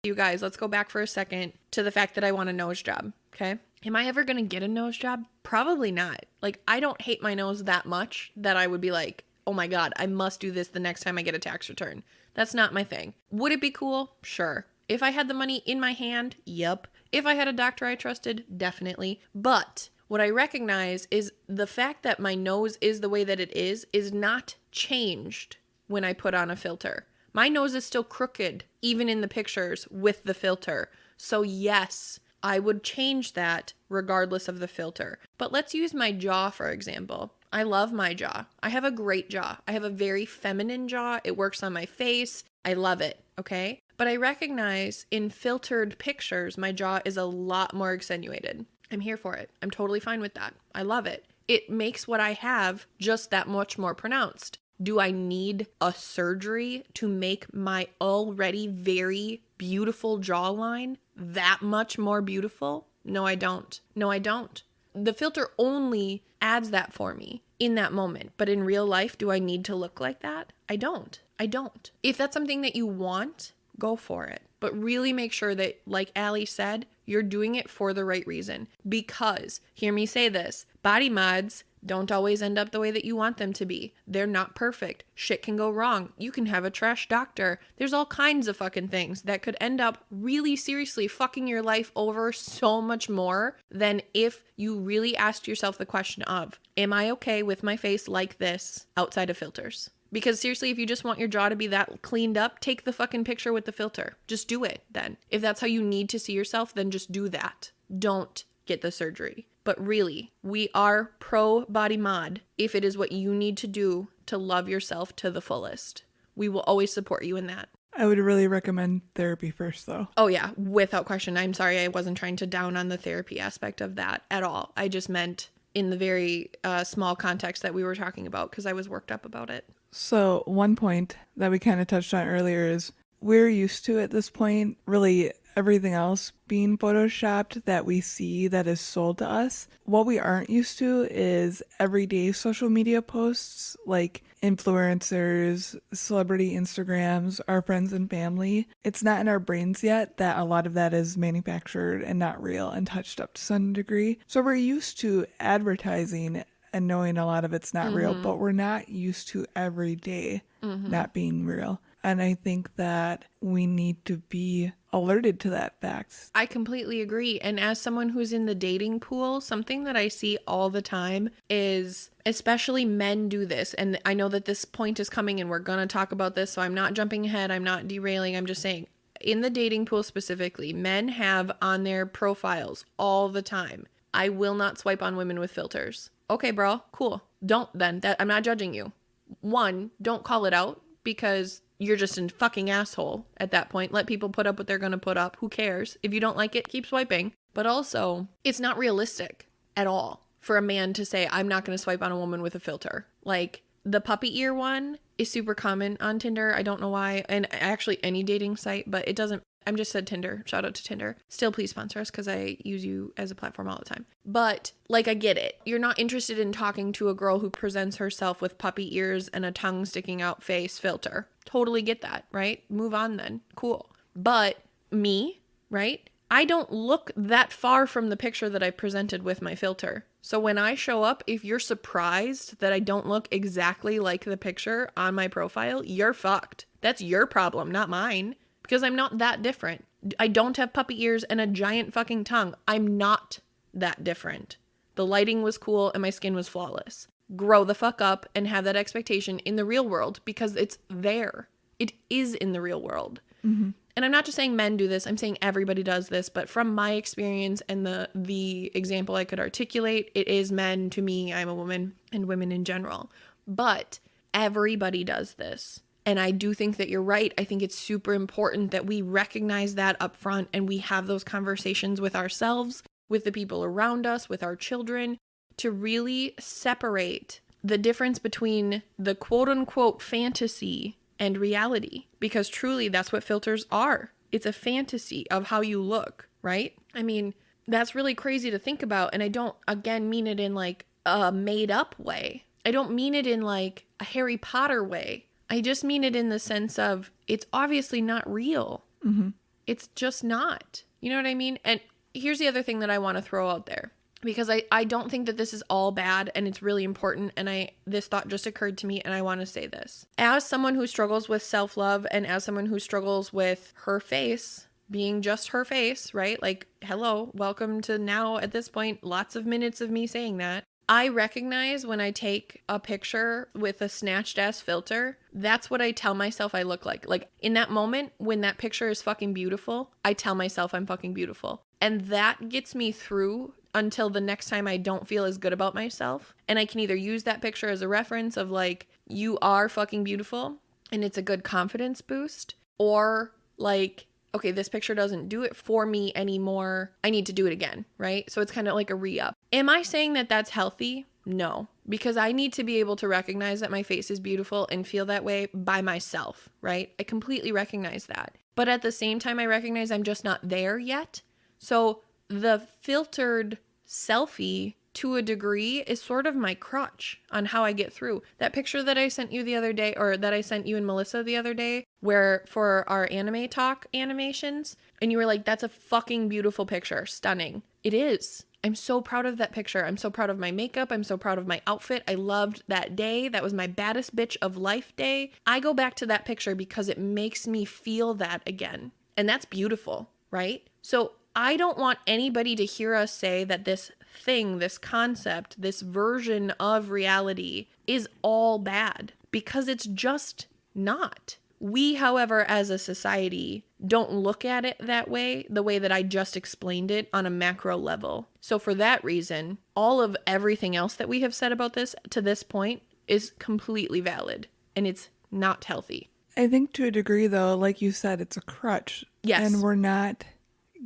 You guys, let's go back for a second to the fact that I want a nose job, okay? Am I ever going to get a nose job? Probably not. I don't hate my nose that much that I would be like, oh my God, I must do this the next time I get a tax return. That's not my thing. Would it be cool? Sure. If I had the money in my hand, yep. If I had a doctor I trusted, definitely. But what I recognize is the fact that my nose is the way that it is not changed when I put on a filter. My nose is still crooked, even in the pictures with the filter. So yes, I would change that regardless of the filter. But let's use my jaw, for example. I love my jaw. I have a great jaw. I have a very feminine jaw. It works on my face. I love it, okay? But I recognize in filtered pictures, my jaw is a lot more accentuated. I'm here for it. I'm totally fine with that. I love it. It makes what I have just that much more pronounced. Do I need a surgery to make my already very beautiful jawline that much more beautiful? No, I don't. No, I don't. The filter only adds that for me in that moment. But in real life, do I need to look like that? I don't. I don't. If that's something that you want, go for it. But really make sure that, like Allie said, you're doing it for the right reason. Because, hear me say this, body mods don't always end up the way that you want them to be. They're not perfect. Shit can go wrong. You can have a trash doctor. There's all kinds of fucking things that could end up really seriously fucking your life over so much more than if you really asked yourself the question of, am I okay with my face like this outside of filters? Because seriously, if you just want your jaw to be that cleaned up, take the fucking picture with the filter. Just do it then. If that's how you need to see yourself, then just do that. Don't get the surgery. But really, we are pro body mod if it is what you need to do to love yourself to the fullest. We will always support you in that. I would really recommend therapy first, though. Oh yeah, without question. I'm sorry, I wasn't trying to down on the therapy aspect of that at all. I just meant in the very small context that we were talking about because I was worked up about it. So, one point that we kind of touched on earlier is we're used to at this point really everything else being photoshopped that we see that is sold to us. What we aren't used to is everyday social media posts like influencers, celebrity Instagrams, our friends and family. It's not in our brains yet that a lot of that is manufactured and not real and touched up to some degree. So we're used to advertising and knowing a lot of it's not real, but we're not used to every day not being real. And I think that we need to be alerted to that fact. I completely agree. And as someone who's in the dating pool, something that I see all the time is, especially men do this. And I know that this point is coming and we're going to talk about this. So I'm not jumping ahead. I'm not derailing. I'm just saying, in the dating pool specifically, men have on their profiles all the time, I will not swipe on women with filters. Okay, bro, cool. Don't then. I'm not judging you. One, don't call it out because you're just a fucking asshole at that point. Let people put up what they're going to put up. Who cares? If you don't like it, keep swiping. But also, it's not realistic at all for a man to say, I'm not going to swipe on a woman with a filter. Like, the puppy ear one is super common on Tinder. I don't know why. And actually any dating site, but it doesn't. I'm just said Tinder. Shout out to Tinder. Still, please sponsor us because I use you as a platform all the time. But, like, I get it. You're not interested in talking to a girl who presents herself with puppy ears and a tongue sticking out face filter. Totally get that, right? Move on then. Cool. But me, right? I don't look that far from the picture that I presented with my filter. So when I show up, if you're surprised that I don't look exactly like the picture on my profile, you're fucked. That's your problem, not mine. Because I'm not that different. I don't have puppy ears and a giant fucking tongue. I'm not that different. The lighting was cool and my skin was flawless. Grow the fuck up and have that expectation in the real world because it's there. It is in the real world. Mm-hmm. And I'm not just saying men do this. I'm saying everybody does this. But from my experience and the example I could articulate, it is men. To me, I'm a woman and women in general. But everybody does this. And I do think that you're right. I think it's super important that we recognize that up front and we have those conversations with ourselves, with the people around us, with our children, to really separate the difference between the quote unquote fantasy and reality. Because truly, that's what filters are. It's a fantasy of how you look, right? I mean, that's really crazy to think about. And I don't, again, mean it in like a made up way. I don't mean it in like a Harry Potter way. I just mean it in the sense of it's obviously not real. Mm-hmm. It's just not. You know what I mean? And here's the other thing that I want to throw out there. Because I don't think that this is all bad and it's really important. And this thought just occurred to me and I want to say this. As someone who struggles with self-love and as someone who struggles with her face being just her face, right? Like, hello, welcome to now at this point, lots of minutes of me saying that. I recognize when I take a picture with a snatched ass filter, that's what I tell myself I look like. Like in that moment when that picture is fucking beautiful, I tell myself I'm fucking beautiful. And that gets me through until the next time I don't feel as good about myself. And I can either use that picture as a reference of like, you are fucking beautiful and it's a good confidence boost, or like, okay, this picture doesn't do it for me anymore. I need to do it again, right? So it's kind of like a re-up. Am I saying that that's healthy? No, because I need to be able to recognize that my face is beautiful and feel that way by myself, right? I completely recognize that. But at the same time, I recognize I'm just not there yet. So the filtered selfie, to a degree, is sort of my crutch on how I get through. That picture that I sent you the other day, or that I sent you and Melissa the other day, where for our anime talk animations, and you were like, that's a fucking beautiful picture. Stunning. It is. I'm so proud of that picture. I'm so proud of my makeup. I'm so proud of my outfit. I loved that day. That was my baddest bitch of life day. I go back to that picture because it makes me feel that again. And that's beautiful, right? So I don't want anybody to hear us say that this thing, this concept, this version of reality is all bad, because it's just not. We, however, as a society, don't look at it that way, the way that I just explained it on a macro level. So for that reason, all of everything else that we have said about this to this point is completely valid, and it's not healthy. I think to a degree, though, like you said, it's a crutch. Yes. And we're not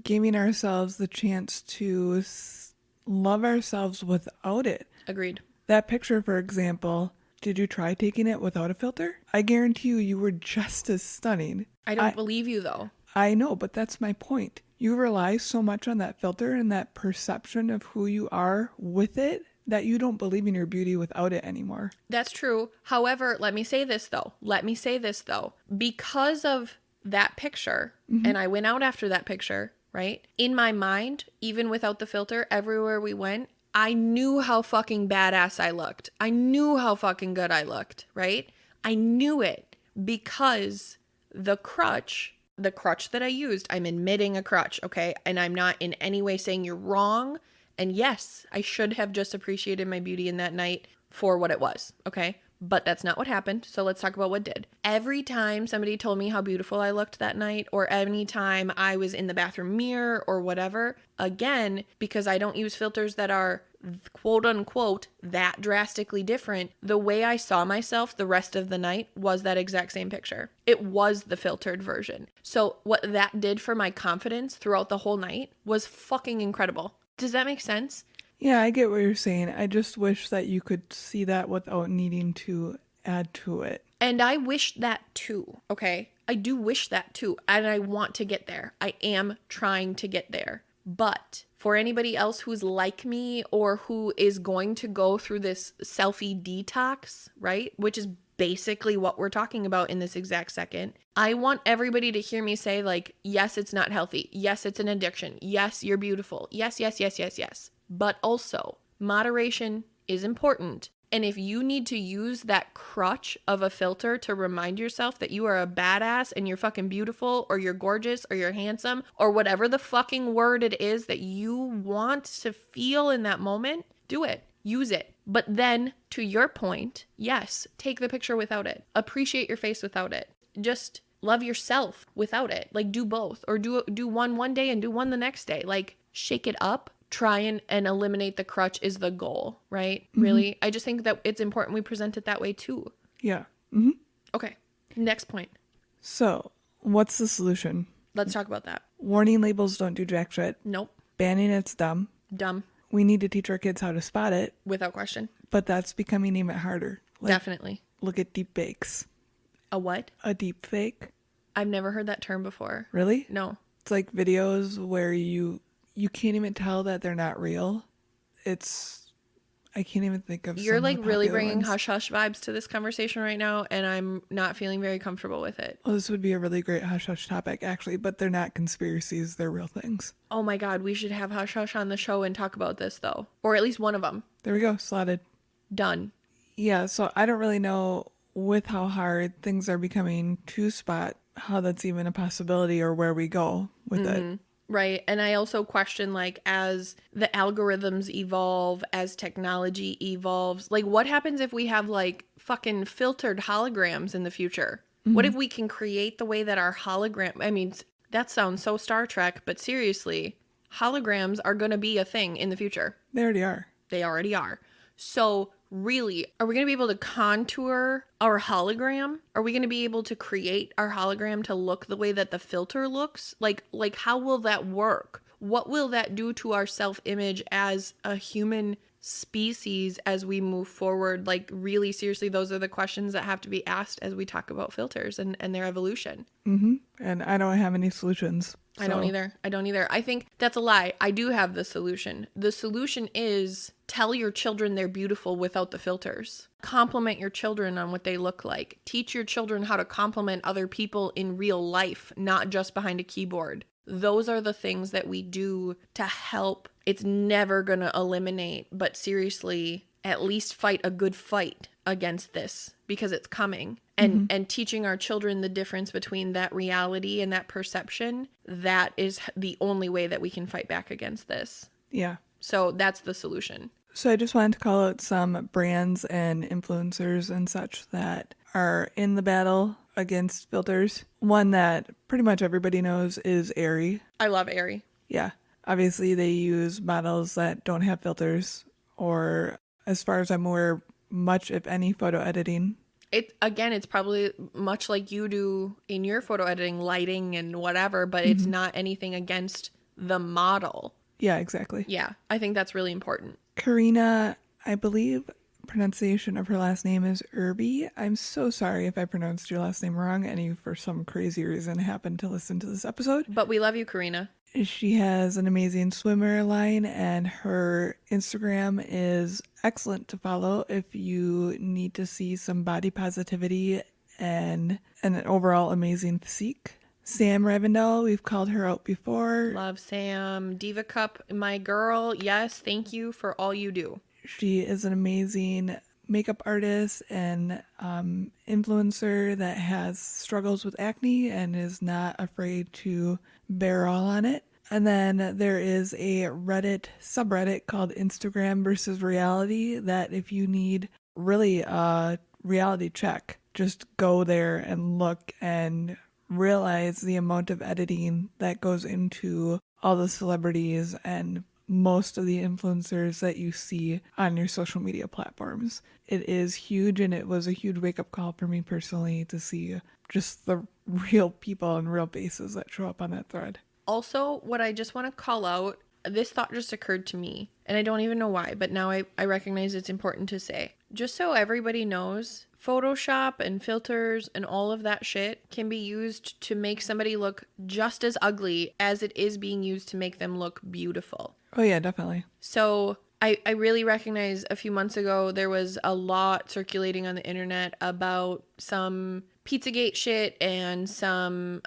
giving ourselves the chance to love ourselves without it. Agreed. That picture, for example, did you try taking it without a filter? I guarantee you were just as stunning. I don't believe you, though. I know, but that's my point. You rely so much on that filter and that perception of who you are with it that you don't believe in your beauty without it anymore. That's true. However, let me say this, though. Because of that picture, and I went out after that picture, right? In my mind, even without the filter, everywhere we went, I knew how fucking badass I looked. I knew how fucking good I looked, right? I knew it because the crutch that I used, I'm admitting a crutch, okay? And I'm not in any way saying you're wrong. And yes, I should have just appreciated my beauty in that night for what it was, okay? But that's not what happened. So let's talk about what did. Every time somebody told me how beautiful I looked that night, or any time I was in the bathroom mirror or whatever, again, because I don't use filters that are quote unquote that drastically different, the way I saw myself the rest of the night was that exact same picture. It was the filtered version. So what that did for my confidence throughout the whole night was fucking incredible. Does that make sense? Yeah, I get what you're saying. I just wish that you could see that without needing to add to it. And I wish that too, okay? I do wish that too. And I want to get there. I am trying to get there. But for anybody else who's like me or who is going to go through this selfie detox, right? Which is basically what we're talking about in this exact second. I want everybody to hear me say, like, yes, it's not healthy. Yes, it's an addiction. Yes, you're beautiful. Yes, yes, yes, yes, yes. But also, moderation is important. And if you need to use that crutch of a filter to remind yourself that you are a badass and you're fucking beautiful or you're gorgeous or you're handsome or whatever the fucking word it is that you want to feel in that moment, do it. Use it. But then, to your point, yes, take the picture without it. Appreciate your face without it. Just love yourself without it. Like, do both. Or do one day and do one the next day. Like, shake it up. Try and eliminate the crutch is the goal, right? Mm-hmm. Really? I just think that it's important we present it that way too. Yeah. Mm-hmm. Okay. Next point. So, what's the solution? Let's talk about that. Warning labels don't do jack shit. Nope. Banning it's dumb. Dumb. We need to teach our kids how to spot it. Without question. But that's becoming even harder. Definitely. Look at deep fakes. A what? A deep fake. I've never heard that term before. Really? No. It's like videos where you can't even tell that they're not real. I can't even think of. You're like really bringing ones. hush hush vibes to this conversation right now, and I'm not feeling very comfortable with it. Well, this would be a really great hush hush topic, actually, but they're not conspiracies; they're real things. Oh my God, we should have hush hush on the show and talk about this though, or at least one of them. There we go, slotted. Done. Yeah, so I don't really know with how hard things are becoming to spot how that's even a possibility or where we go with it. Right. And I also question, like, as the algorithms evolve, as technology evolves, like, what happens if we have, like, fucking filtered holograms in the future? Mm-hmm. What if we can create the way that our hologram, I mean, that sounds so Star Trek, but seriously, holograms are going to be a thing in the future. They already are. They already are. So really, are we going to be able to contour our hologram? Are we going to be able to create our hologram to look the way that the filter looks? Like how will that work? What will that do to our self-image as a human species as we move forward? Like, really seriously, those are the questions that have to be asked as we talk about filters and their evolution. Mm-hmm. And I don't have any solutions. So. I don't either. I think that's a lie. I do have the solution. The solution is tell your children they're beautiful without the filters. Compliment your children on what they look like. Teach your children how to compliment other people in real life, not just behind a keyboard. Those are the things that we do to help. It's never going to eliminate, but seriously, at least fight a good fight against this because it's coming. And teaching our children the difference between that reality and that perception, that is the only way that we can fight back against this. Yeah. So that's the solution. So I just wanted to call out some brands and influencers and such that are in the battle against filters. One that pretty much everybody knows is Aerie. I love Aerie. Yeah. Obviously, they use models that don't have filters or, as far as I'm aware, much, if any, photo editing. It's probably much like you do in your photo editing, lighting and whatever, but it's not anything against the model. Yeah, exactly. Yeah, I think that's really important. Karina, I believe pronunciation of her last name is Irby. I'm so sorry if I pronounced your last name wrong and you, for some crazy reason, happened to listen to this episode. But we love you, Karina. She has an amazing swimwear line, and her Instagram is excellent to follow if you need to see some body positivity and an overall amazing physique. Sam Ravendell, we've called her out before. Love Sam. Diva Cup, my girl. Yes, thank you for all you do. She is an amazing makeup artist and influencer that has struggles with acne and is not afraid to bear all on it. And then there is a Reddit subreddit called Instagram versus Reality that if you need really a reality check, just go there and look and realize the amount of editing that goes into all the celebrities and most of the influencers that you see on your social media platforms. It is huge, and it was a huge wake-up call for me personally to see just the real people and real faces that show up on that thread. Also, what I just want to call out, this thought just occurred to me, and I don't even know why, but now I recognize it's important to say. Just so everybody knows, Photoshop and filters and all of that shit can be used to make somebody look just as ugly as it is being used to make them look beautiful. Oh yeah, definitely. So I really recognize a few months ago there was a lot circulating on the internet about some Pizzagate shit and some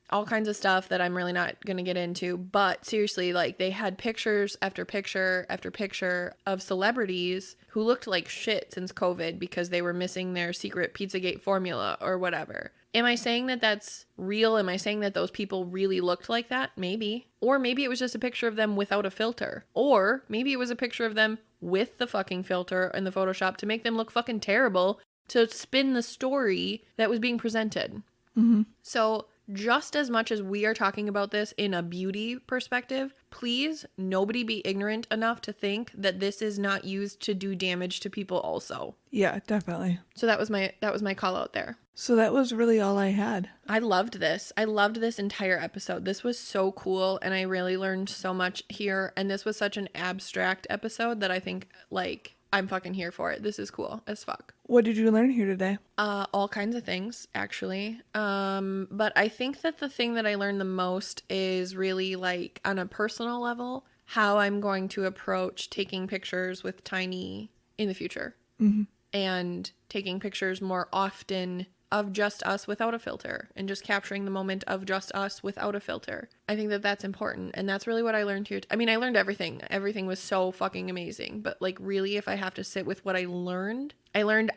all kinds of stuff that I'm really not going to get into. But seriously, like, they had pictures after picture after picture of celebrities who looked like shit since COVID because they were missing their secret Pizzagate formula or whatever. Am I saying that that's real? Am I saying that those people really looked like that? Maybe. Or maybe it was just a picture of them without a filter. Or maybe it was a picture of them with the fucking filter and the Photoshop to make them look fucking terrible to spin the story that was being presented. Mm-hmm. So just as much as we are talking about this in a beauty perspective, please nobody be ignorant enough to think that this is not used to do damage to people also. Yeah, definitely. So that was my call out there. So that was really all I had. I loved this. I loved this entire episode. This was so cool, and I really learned so much here, and this was such an abstract episode that I think, like, I'm fucking here for it. This is cool as fuck. What did you learn here today? All kinds of things, actually. But I think that the thing that I learned the most is really, like, on a personal level, how I'm going to approach taking pictures with Tiny in the future. Mm-hmm. And taking pictures more often of just us without a filter and just capturing the moment of just us without a filter. I think that that's important, and that's really what I learned here. I mean, I learned everything. Everything was so fucking amazing, but, like, really, if I have to sit with what I learned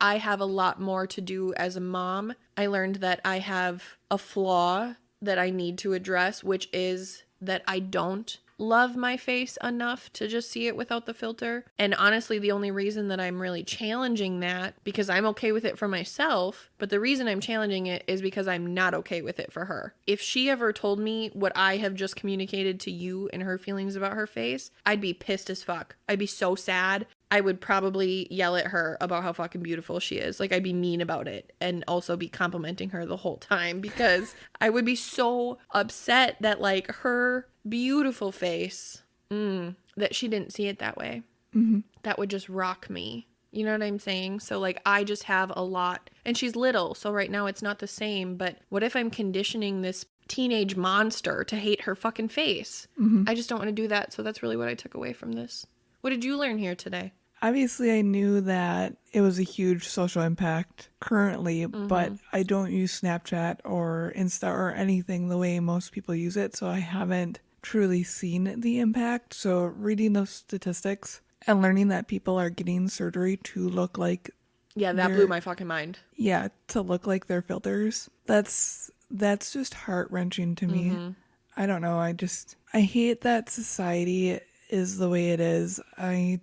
I have a lot more to do as a mom. I learned that I have a flaw that I need to address, which is that I don't love my face enough to just see it without the filter. And honestly, the only reason that I'm really challenging that, because I'm okay with it for myself, but the reason I'm challenging it is because I'm not okay with it for her. If she ever told me what I have just communicated to you and her feelings about her face, I'd be pissed as fuck. I'd be so sad. I would probably yell at her about how fucking beautiful she is. Like, I'd be mean about it and also be complimenting her the whole time because I would be so upset that, like, her beautiful face, that she didn't see it that way. Mm-hmm. That would just rock me. You know what I'm saying? So, like, I just have a lot. And she's little, so right now it's not the same. But what if I'm conditioning this teenage monster to hate her fucking face? Mm-hmm. I just don't want to do that. So that's really what I took away from this. What did you learn here today? Obviously, I knew that it was a huge social impact currently, but I don't use Snapchat or Insta or anything the way most people use it, so I haven't truly seen the impact. So reading those statistics and learning that people are getting surgery to look like... Yeah, that blew my fucking mind. Yeah, to look like their filters. That's just heart-wrenching to me. Mm-hmm. I don't know, I hate that society is the way it is. I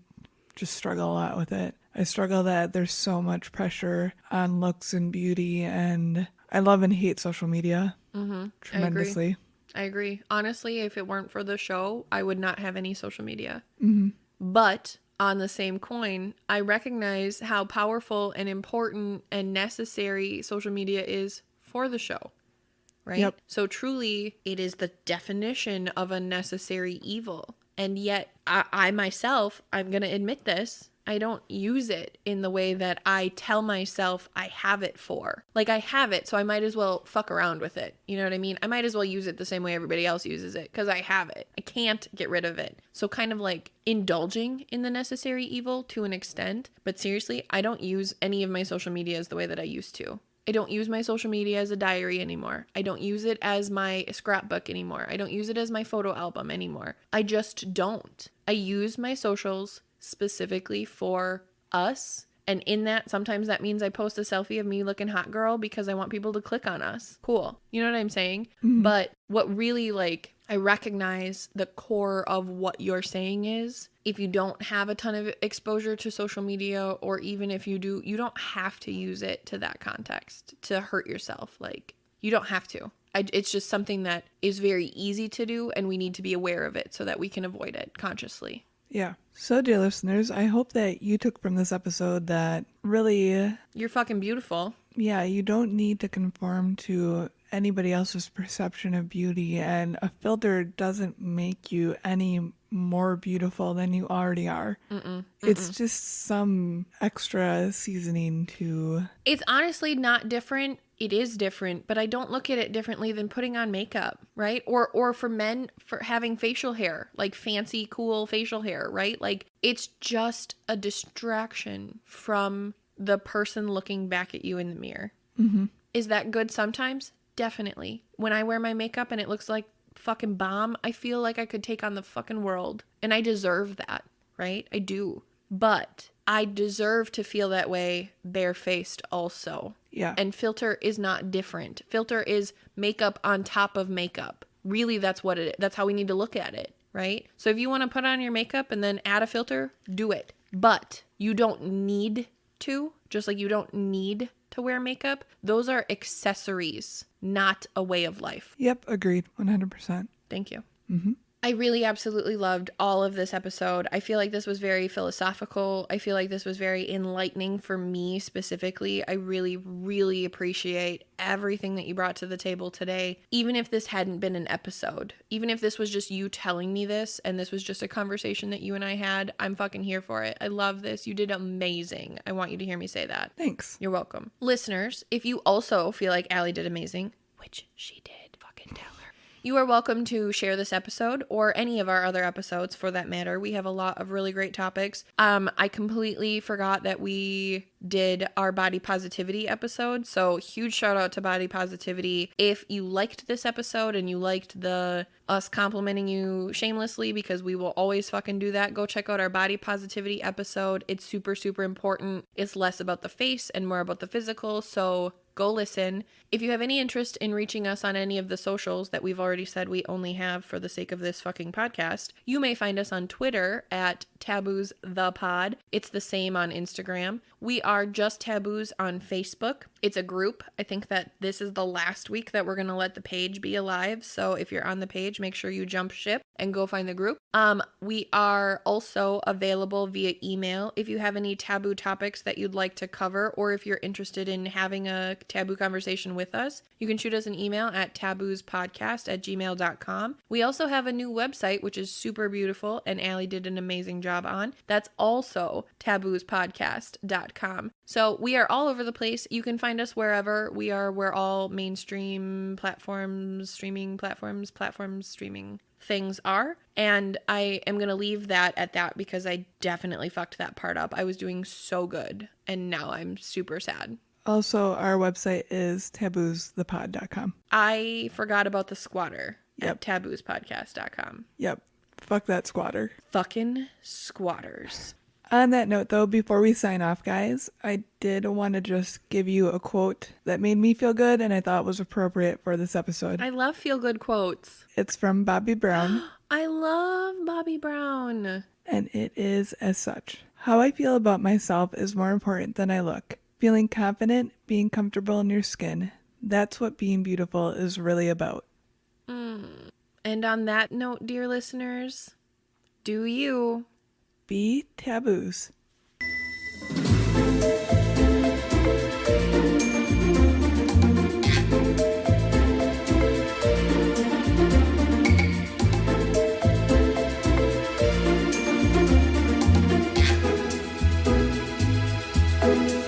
just struggle a lot with it. I struggle that there's so much pressure on looks and beauty, and I love and hate social media tremendously. I agree. Honestly, if it weren't for the show, I would not have any social media. Mm-hmm. But on the same coin, I recognize how powerful and important and necessary social media is for the show. right? Yep. So truly, it is the definition of a necessary evil. And yet, I myself, I'm going to admit this, I don't use it in the way that I tell myself I have it for. Like, I have it, so I might as well fuck around with it. You know what I mean? I might as well use it the same way everybody else uses it because I have it. I can't get rid of it. So kind of like indulging in the necessary evil to an extent. But seriously, I don't use any of my social medias the way that I used to. I don't use my social media as a diary anymore. I don't use it as my scrapbook anymore. I don't use it as my photo album anymore. I just don't. I use my socials specifically for us. And in that, sometimes that means I post a selfie of me looking hot girl because I want people to click on us. Cool. You know what I'm saying? Mm-hmm. But what really, like, I recognize the core of what you're saying is if you don't have a ton of exposure to social media, or even if you do, you don't have to use it to that context to hurt yourself. Like, you don't have to. It's just something that is very easy to do, and we need to be aware of it so that we can avoid it consciously. Yeah. So, dear listeners, I hope that you took from this episode that really, you're fucking beautiful. Yeah, you don't need to conform to anybody else's perception of beauty, and a filter doesn't make you any more beautiful than you already are. It's just some extra seasoning to... It's honestly not different. It is different, but I don't look at it differently than putting on makeup, right? Or for men, for having facial hair, like fancy, cool facial hair, right? Like, it's just a distraction from the person looking back at you in the mirror. Mm-hmm. Is that good sometimes? Definitely. When I wear my makeup and it looks like fucking bomb, I feel like I could take on the fucking world. And I deserve that, right? I do. But I deserve to feel that way barefaced also. Yeah. And filter is not different. Filter is makeup on top of makeup. Really, that's what it is. That's how we need to look at it, right? So if you want to put on your makeup and then add a filter, do it. But you don't need to, just like you don't need to wear makeup. Those are accessories, not a way of life. Yep, agreed. 100%. Thank you. Mm-hmm. I really absolutely loved all of this episode. I feel like this was very philosophical. I feel like this was very enlightening for me specifically. I really, really appreciate everything that you brought to the table today. Even if this hadn't been an episode, even if this was just you telling me this and this was just a conversation that you and I had, I'm fucking here for it. I love this. You did amazing. I want you to hear me say that. Thanks. You're welcome. Listeners, if you also feel like Allie did amazing, which she did, fucking tell her. You are welcome to share this episode or any of our other episodes for that matter. We have a lot of really great topics. I completely forgot that we did our body positivity episode. So huge shout out to body positivity. If you liked this episode and you liked us complimenting you shamelessly, because we will always fucking do that, go check out our body positivity episode. It's super, super important. It's less about the face and more about the physical. So go listen. If you have any interest in reaching us on any of the socials that we've already said we only have for the sake of this fucking podcast, you may find us on Twitter at Taboos the Pod. It's the same on Instagram. We are Just Taboos on Facebook. It's a group. I think that this is the last week that we're going to let the page be alive. So if you're on the page, make sure you jump ship and go find the group. We are also available via email. If you have any taboo topics that you'd like to cover, or if you're interested in having a taboo conversation with us, you can shoot us an email at taboospodcast@gmail.com. We also have a new website, which is super beautiful, and Allie did an amazing job on. That's also taboospodcast.com. So we are all over the place. You can find us wherever. We're all mainstream platforms, streaming things are. And I am going to leave that at that because I definitely fucked that part up. I was doing so good, and now I'm super sad. Also, our website is taboosthepod.com. I forgot about the squatter Yep. at taboospodcast.com. Yep. Fuck that squatter. Fucking squatters. On that note, though, before we sign off, guys, I did want to just give you a quote that made me feel good and I thought was appropriate for this episode. I love feel-good quotes. It's from Bobby Brown. I love Bobby Brown. And it is as such. How I feel about myself is more important than I look. Feeling confident, being comfortable in your skin. That's what being beautiful is really about. And on that note, dear listeners, do you be taboos. Bye.